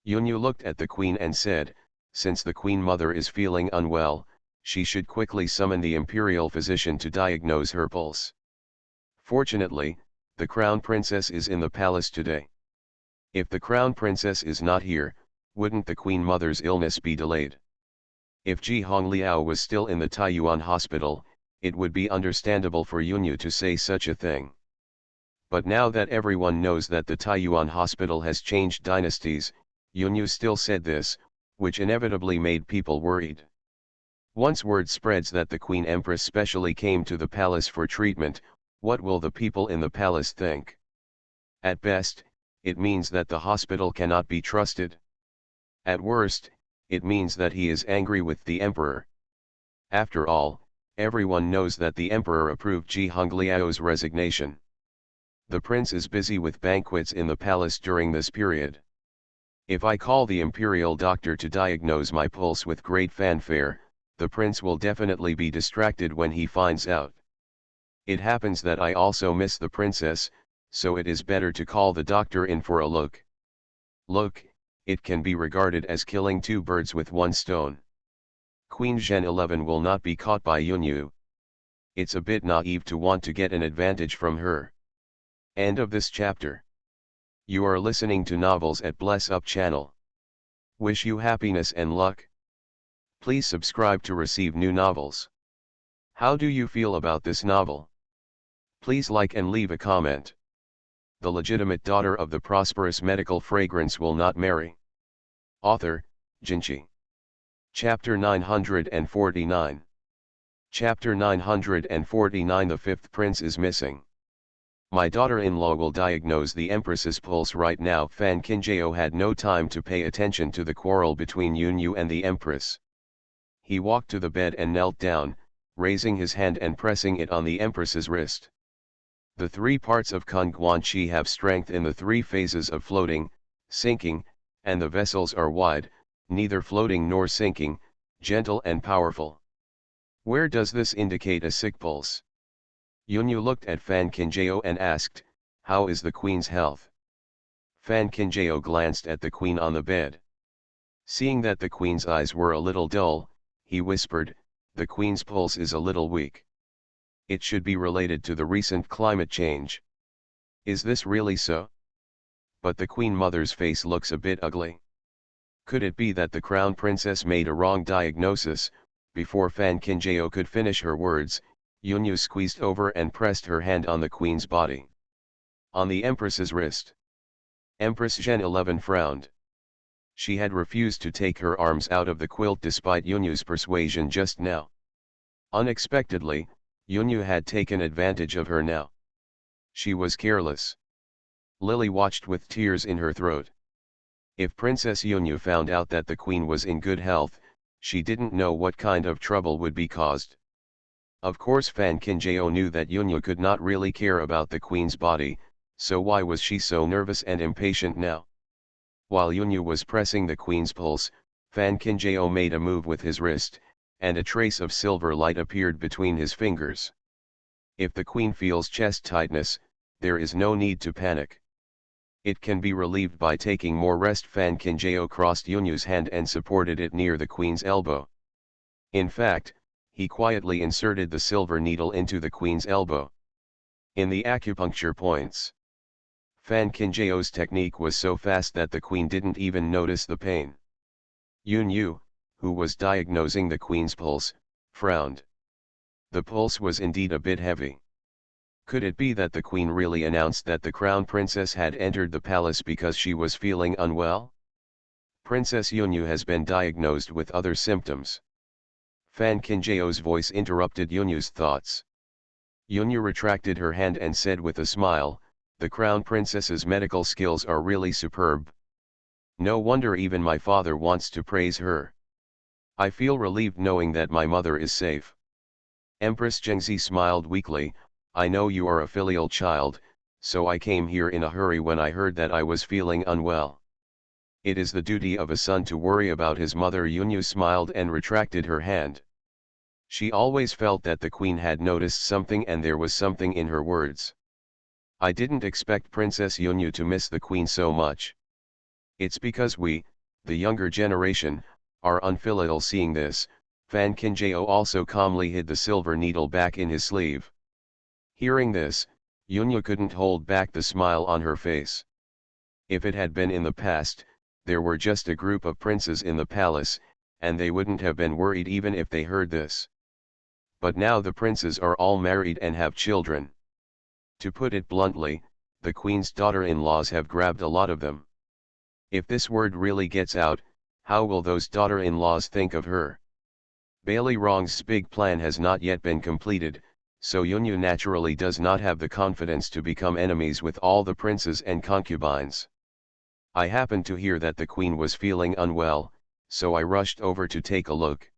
Yunyu looked at the queen and said, "Since the queen mother is feeling unwell, she should quickly summon the imperial physician to diagnose her pulse." Fortunately, the crown princess is in the palace today. If the crown princess is not here, wouldn't the queen mother's illness be delayed? If Ji Hongliao was still in the Taiyuan hospital, it would be understandable for Yunyu to say such a thing. But now that everyone knows that the Taiyuan hospital has changed dynasties, Yunyu still said this, which inevitably made people worried. Once word spreads that the Queen Empress specially came to the palace for treatment, what will the people in the palace think? At best, it means that the hospital cannot be trusted. At worst, it means that he is angry with the emperor. After all, everyone knows that the emperor approved Ji Hongliao's resignation. The prince is busy with banquets in the palace during this period. If I call the imperial doctor to diagnose my pulse with great fanfare, the prince will definitely be distracted when he finds out. It happens that I also miss the princess, so it is better to call the doctor in for a look. Look, it can be regarded as killing two birds with one stone. Queen Zhen 11 will not be caught by Yunyu. It's a bit naive to want to get an advantage from her. End of this chapter. You are listening to Novels at Bless Up channel. Wish you happiness and luck. Please subscribe to receive new novels. How do you feel about this novel? Please like and leave a comment. The legitimate daughter of the prosperous medical fragrance will not marry. Author, Jinchi. Chapter 949. Chapter 949. The fifth prince is missing. My daughter-in-law will diagnose the empress's pulse right now. Fan Qinjiao had no time to pay attention to the quarrel between Yunyu and the empress. He walked to the bed and knelt down, raising his hand and pressing it on the empress's wrist. The three parts of Kung Guanqi have strength in the three phases of floating, sinking, and the vessels are wide, neither floating nor sinking, gentle and powerful. Where does this indicate a sick pulse? Yunyu looked at Fan Qinjiao and asked, "How is the queen's health?" Fan Qinjiao glanced at the queen on the bed. Seeing that the queen's eyes were a little dull, he whispered, "The queen's pulse is a little weak. It should be related to the recent climate change." Is this really so? But the queen mother's face looks a bit ugly. Could it be that the crown princess made a wrong diagnosis? Before Fan Qinjiao could finish her words, Yunyu squeezed over and pressed her hand on the queen's body. On the empress's wrist. Empress Zhen 11 frowned. She had refused to take her arms out of the quilt despite Yunyu's persuasion just now. Unexpectedly, Yunyu had taken advantage of her now. She was careless. Lily watched with tears in her throat. If Princess Yunyu found out that the queen was in good health, she didn't know what kind of trouble would be caused. Of course Fan Qinjiao knew that Yunyu could not really care about the queen's body, so why was she so nervous and impatient now? While Yunyu was pressing the queen's pulse, Fan Qinjiao made a move with his wrist, and a trace of silver light appeared between his fingers. If the queen feels chest tightness, there is no need to panic. It can be relieved by taking more rest. Fan Qinjiao crossed Yunyu's hand and supported it near the queen's elbow. In fact, he quietly inserted the silver needle into the queen's elbow. In the acupuncture points. Fan Qinjiao's technique was so fast that the queen didn't even notice the pain. Yunyu, who was diagnosing the queen's pulse, frowned. The pulse was indeed a bit heavy. Could it be that the queen really announced that the crown princess had entered the palace because she was feeling unwell? Princess Yunyu has been diagnosed with other symptoms. Fan Qinjiao's voice interrupted Yunyu's thoughts. Yunyu retracted her hand and said with a smile, "The crown princess's medical skills are really superb. No wonder even my father wants to praise her. I feel relieved knowing that my mother is safe." Empress Zhengzi smiled weakly, "I know you are a filial child, so I came here in a hurry when I heard that I was feeling unwell." It is the duty of a son to worry about his mother. Yunyu smiled and retracted her hand. She always felt that the queen had noticed something, and there was something in her words. I didn't expect Princess Yunyu to miss the queen so much. It's because we, the younger generation, are unfilial. Seeing this, Fan Kinjao also calmly hid the silver needle back in his sleeve. Hearing this, Yunyu couldn't hold back the smile on her face. If it had been in the past, there were just a group of princes in the palace, and they wouldn't have been worried even if they heard this. But now the princes are all married and have children. To put it bluntly, the queen's daughter-in-laws have grabbed a lot of them. If this word really gets out, how will those daughter-in-laws think of her? Bailey Rong's big plan has not yet been completed, so Yunyu naturally does not have the confidence to become enemies with all the princes and concubines. I happened to hear that the queen was feeling unwell, so I rushed over to take a look.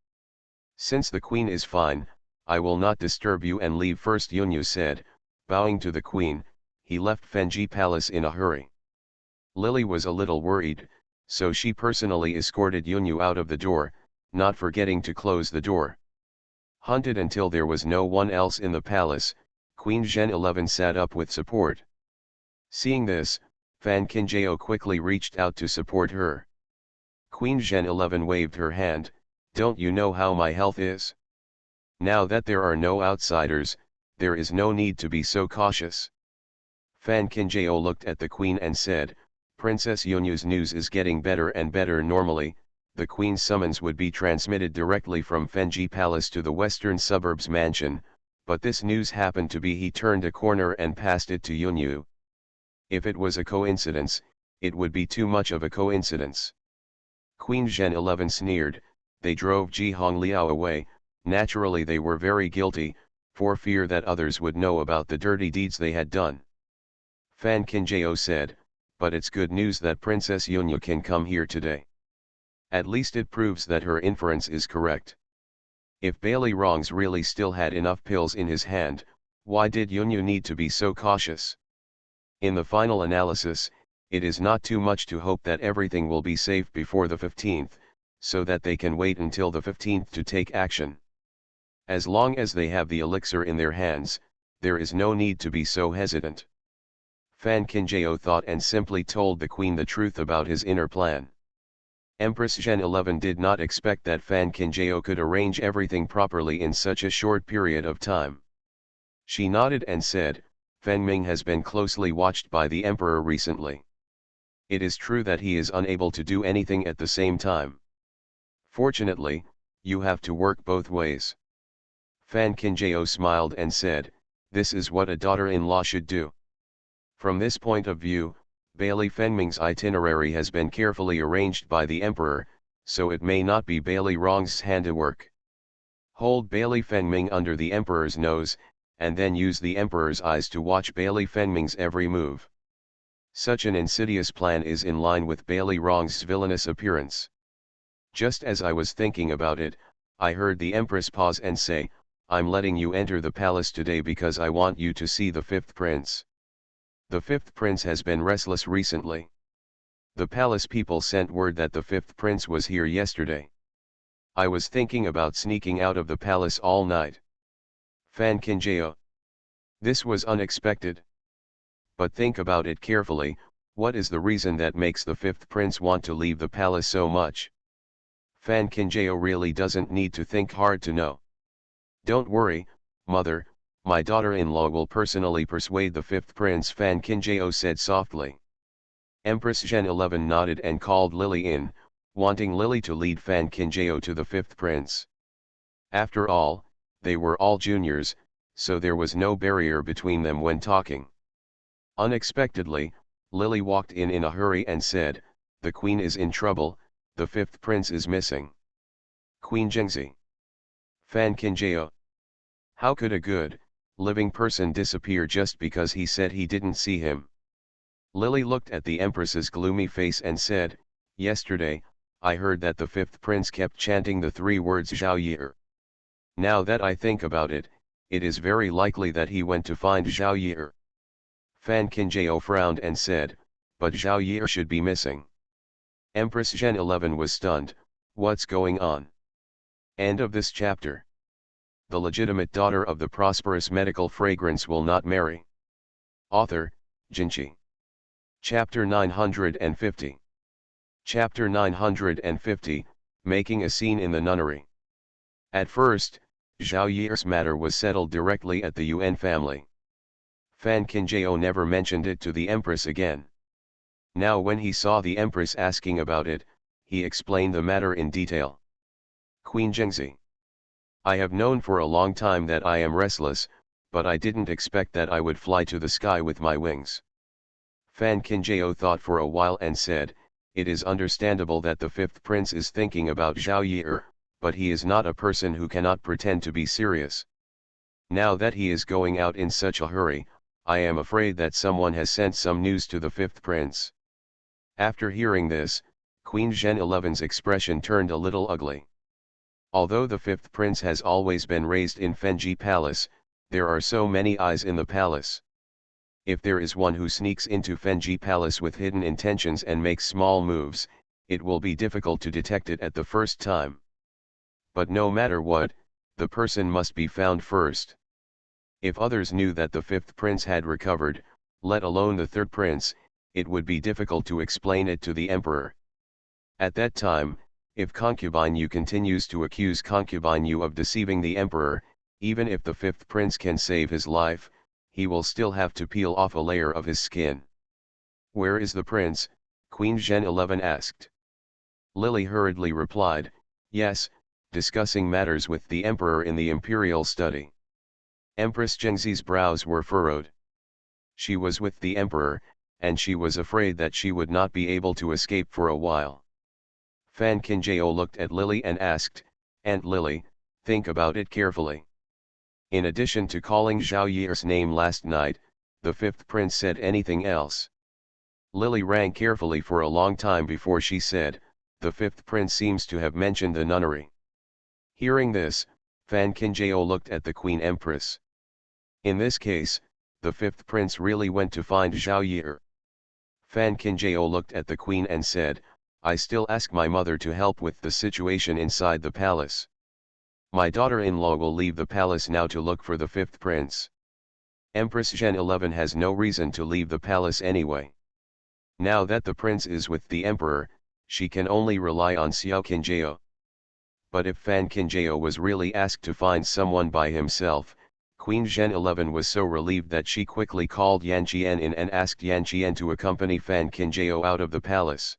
Since the queen is fine, I will not disturb you and leave first, Yunyu said. Bowing to the queen, he left Fenji Palace in a hurry. Lily was a little worried, so she personally escorted Yunyu out of the door, not forgetting to close the door. Hunted until there was no one else in the palace, Queen Zhen 11 sat up with support. Seeing this, Fan Kinjao quickly reached out to support her. Queen Zhen 11 waved her hand. Don't you know how my health is? Now that there are no outsiders, there is no need to be so cautious. Fan Kinjao looked at the queen and said, Princess Yunyu's news is getting better and better. Normally, the queen's summons would be transmitted directly from Fenji Palace to the western suburbs mansion, but this news happened to be. He turned a corner and passed it to Yunyu. If it was a coincidence, it would be too much of a coincidence. Queen Zhen 11 sneered. They drove Ji Hongliao away. Naturally they were very guilty, for fear that others would know about the dirty deeds they had done. Fan Kinjao said, but it's good news that Princess Yunyu can come here today. At least it proves that her inference is correct. If Bailey Rongs really still had enough pills in his hand, why did Yunyu need to be so cautious? In the final analysis, it is not too much to hope that everything will be safe before the 15th, so that they can wait until the 15th to take action. As long as they have the elixir in their hands, there is no need to be so hesitant. Fan Kinjao thought and simply told the queen the truth about his inner plan. Empress Zhen 11 did not expect that Fan Kinjao could arrange everything properly in such a short period of time. She nodded and said, Fan Ming has been closely watched by the emperor recently. It is true that he is unable to do anything at the same time. Fortunately, you have to work both ways. Fan Kinjao smiled and said, this is what a daughter-in-law should do. From this point of view, Bailey Fenming's itinerary has been carefully arranged by the emperor, so it may not be Bailey Rong's handiwork. Hold Bailey Fenming under the emperor's nose, and then use the emperor's eyes to watch Bailey Fenming's every move. Such an insidious plan is in line with Bailey Rong's villainous appearance. Just as I was thinking about it, I heard the empress pause and say, I'm letting you enter the palace today because I want you to see the fifth prince. The fifth prince has been restless recently. The palace people sent word that the fifth prince was here yesterday. I was thinking about sneaking out of the palace all night. Fan Kinjao. This was unexpected. But think about it carefully, what is the reason that makes the fifth prince want to leave the palace so much? Fan Kinjao really doesn't need to think hard to know. Don't worry, mother, my daughter-in-law will personally persuade the fifth prince, Fan Kinjao said softly. Empress Zhen 11 nodded and called Lily in, wanting Lily to lead Fan Kinjao to the fifth prince. After all, they were all juniors, so there was no barrier between them when talking. Unexpectedly, Lily walked in a hurry and said, the queen is in trouble, the fifth prince is missing. Queen Jingzi. Fan Kinjao. How could a good, living person disappear just because he said he didn't see him? Lily looked at the empress's gloomy face and said, yesterday, I heard that the fifth prince kept chanting the 3 words Zhao Yi. Now that I think about it, it is very likely that he went to find Zhao Yi. Fan Kinjao frowned and said, but Zhao Yi should be missing. Empress Gen 11 was stunned. What's going on? End of this chapter. The legitimate daughter of the prosperous medical fragrance will not marry. Author, Jinchi. Chapter 950. Chapter 950, Making a Scene in the Nunnery. At first, Zhao Yi's matter was settled directly at the Yuan family. Fan Qinjiao never mentioned it to the Empress again. Now when he saw the Empress asking about it, he explained the matter in detail. Queen Zhengzi. I have known for a long time that I am restless, but I didn't expect that I would fly to the sky with my wings. Fan Qinjiao thought for a while and said, it is understandable that the fifth prince is thinking about Zhao Yi, but he is not a person who cannot pretend to be serious. Now that he is going out in such a hurry, I am afraid that someone has sent some news to the fifth prince. After hearing this, Queen Zhen 11's expression turned a little ugly. Although the fifth prince has always been raised in Fenji Palace, there are so many eyes in the palace. If there is one who sneaks into Fenji Palace with hidden intentions and makes small moves, it will be difficult to detect it at the first time. But no matter what, the person must be found first. If others knew that the fifth prince had recovered, let alone the third prince, it would be difficult to explain it to the emperor. At that time, if concubine Yu continues to accuse concubine Yu of deceiving the emperor, even if the fifth prince can save his life, he will still have to peel off a layer of his skin. Where is the prince? Queen Zhen 11 asked. Lily hurriedly replied, yes, discussing matters with the emperor in the imperial study. Empress Zhengzi's brows were furrowed. She was with the emperor, and she was afraid that she would not be able to escape for a while. Fan Qinjiao looked at Lily and asked, Aunt Lily, think about it carefully. In addition to calling Zhao Yi's name last night, the fifth prince said anything else? Lily rang carefully for a long time before she said, the fifth prince seems to have mentioned the nunnery. Hearing this, Fan Qinjiao looked at the Queen Empress. In this case, the fifth prince really went to find Zhao Yi. Fan Qinjiao looked at the Queen and said, I still ask my mother to help with the situation inside the palace. My daughter-in-law will leave the palace now to look for the fifth prince. Empress Zhen 11 has no reason to leave the palace anyway. Now that the prince is with the emperor, she can only rely on Xiao Qinjiao. But if Fan Qinjiao was really asked to find someone by himself, Queen Zhen 11 was so relieved that she quickly called Yan Qian in and asked Yan Qian to accompany Fan Qinjiao out of the palace.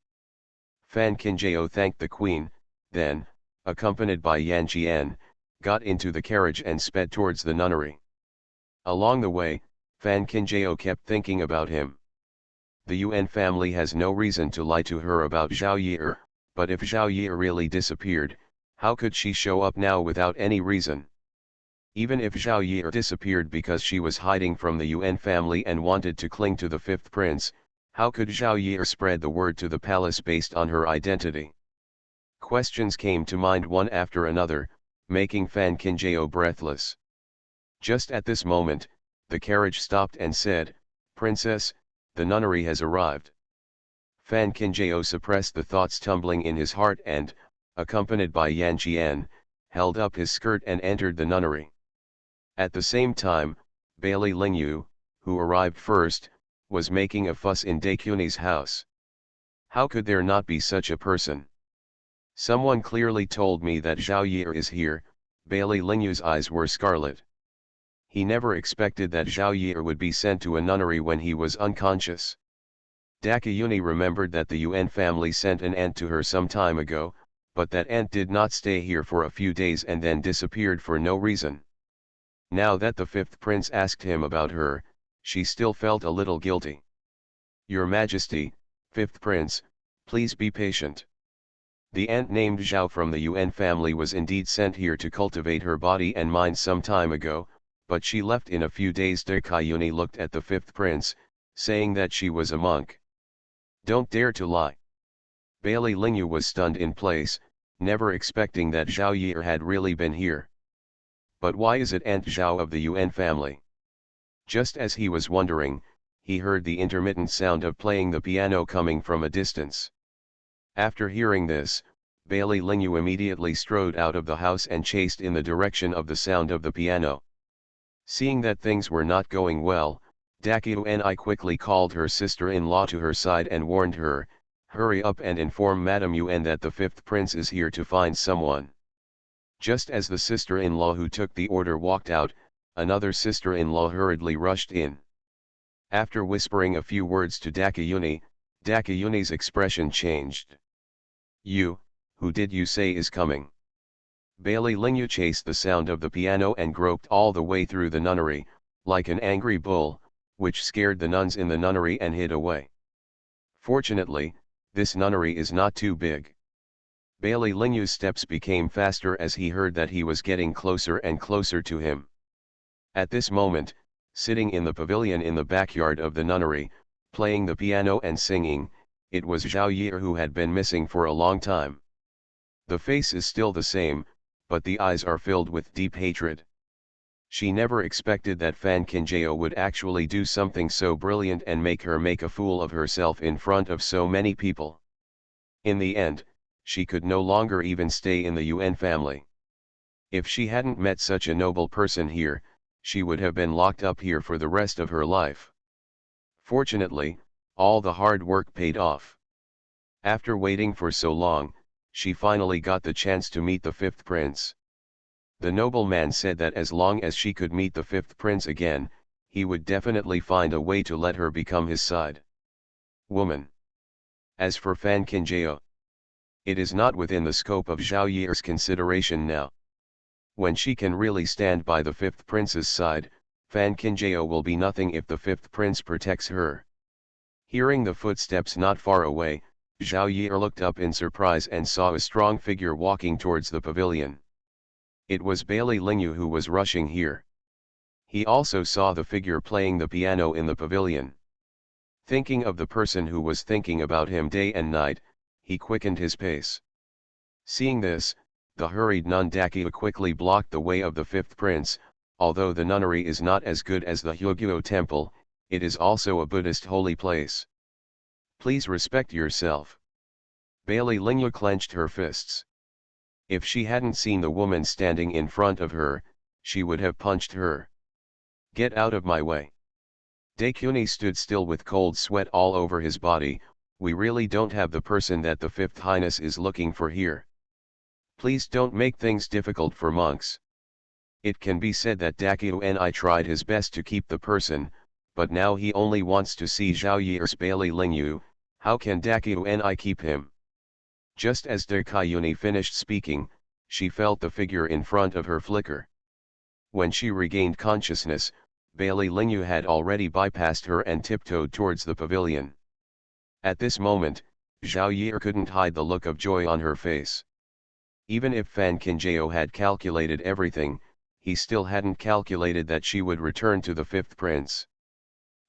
Fan Qinjiao thanked the queen, then, accompanied by Yan Qian, got into the carriage and sped towards the nunnery. Along the way, Fan Qinjiao kept thinking about him. The Yuan family has no reason to lie to her about Zhao Yi, but if Zhao Yi really disappeared, how could she show up now without any reason? Even if Zhao Yi disappeared because she was hiding from the Yuan family and wanted to cling to the fifth prince, how could Zhao Yi spread the word to the palace based on her identity? Questions came to mind one after another, making Fan Qinjiao breathless. Just at this moment, the carriage stopped and said, Princess, the nunnery has arrived. Fan Qinjiao suppressed the thoughts tumbling in his heart and, accompanied by Yan Qian, held up his skirt and entered the nunnery. At the same time, Bailey Lingyu, who arrived first, was making a fuss in Daikuni's house. How could there not be such a person? Someone clearly told me that Zhao Yi is here. Bailey Lingyu's eyes were scarlet. He never expected that Zhao Yi would be sent to a nunnery when he was unconscious. Dakayuni remembered that the Yuan family sent an aunt to her some time ago, but that aunt did not stay here for a few days and then disappeared for no reason. Now that the fifth prince asked him about her, she still felt a little guilty. Your Majesty, fifth prince, please be patient. The aunt named Zhao from the Yuan family was indeed sent here to cultivate her body and mind some time ago, but she left in a few days. Dakayuni looked at the fifth prince, saying that she was a monk. Don't dare to lie. Bailey Lingyu was stunned in place, never expecting that Zhao Yi had really been here. But why is it Aunt Zhao of the Yuan family? Just as he was wondering, he heard the intermittent sound of playing the piano coming from a distance. After hearing this, Bailey Lingyu immediately strode out of the house and chased in the direction of the sound of the piano. Seeing that things were not going well, Dakyuani quickly called her sister-in-law to her side and warned her, "Hurry up and inform Madame Yuan that the fifth prince is here to find someone." Just as the sister-in-law who took the order walked out, another sister-in-law hurriedly rushed in. After whispering a few words to Dakyuani, Dakyuani's expression changed. "You, who did you say is coming?" Bailey Lingyu chased the sound of the piano and groped all the way through the nunnery, like an angry bull, which scared the nuns in the nunnery and hid away. Fortunately, this nunnery is not too big. Bailey Lingyu's steps became faster as he heard that he was getting closer and closer to him. At this moment, sitting in the pavilion in the backyard of the nunnery, playing the piano and singing, it was Zhao Yi who had been missing for a long time. The face is still the same, but the eyes are filled with deep hatred. She never expected that Fan Qingjie would actually do something so brilliant and make her make a fool of herself in front of so many people. In the end, she could no longer even stay in the Yuan family. If she hadn't met such a noble person here, she would have been locked up here for the rest of her life. Fortunately, all the hard work paid off. After waiting for so long, she finally got the chance to meet the fifth prince. The nobleman said that as long as she could meet the fifth prince again, he would definitely find a way to let her become his side woman. As for Fan Qingjie, it is not within the scope of Zhao Yi's consideration now. When she can really stand by the fifth prince's side, Fan Qingjie will be nothing if the fifth prince protects her. Hearing the footsteps not far away, Zhao Yi looked up in surprise and saw a strong figure walking towards the pavilion. It was Bailey Lingyu who was rushing here. He also saw the figure playing the piano in the pavilion. Thinking of the person who was thinking about him day and night, he quickened his pace. Seeing this, the hurried nun Dakia quickly blocked the way of the fifth prince. Although the nunnery is not as good as the Hyogyo temple, it is also a Buddhist holy place. Please respect yourself. Bailey Lingyu clenched her fists. If she hadn't seen the woman standing in front of her, she would have punched her. Get out of my way. Dakyuani stood still with cold sweat all over his body. We really don't have the person that the fifth highness is looking for here. Please don't make things difficult for monks. It can be said that Dakyuani tried his best to keep the person, but now he only wants to see Zhao Yi's Bailey Lingyu. How can Dakyuani keep him? Just as Dakyuani finished speaking, she felt the figure in front of her flicker. When she regained consciousness, Bailey Lingyu had already bypassed her and tiptoed towards the pavilion. At this moment, Zhao Yi couldn't hide the look of joy on her face. Even if Fan Qingjie had calculated everything, he still hadn't calculated that she would return to the fifth prince.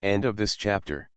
End of this chapter.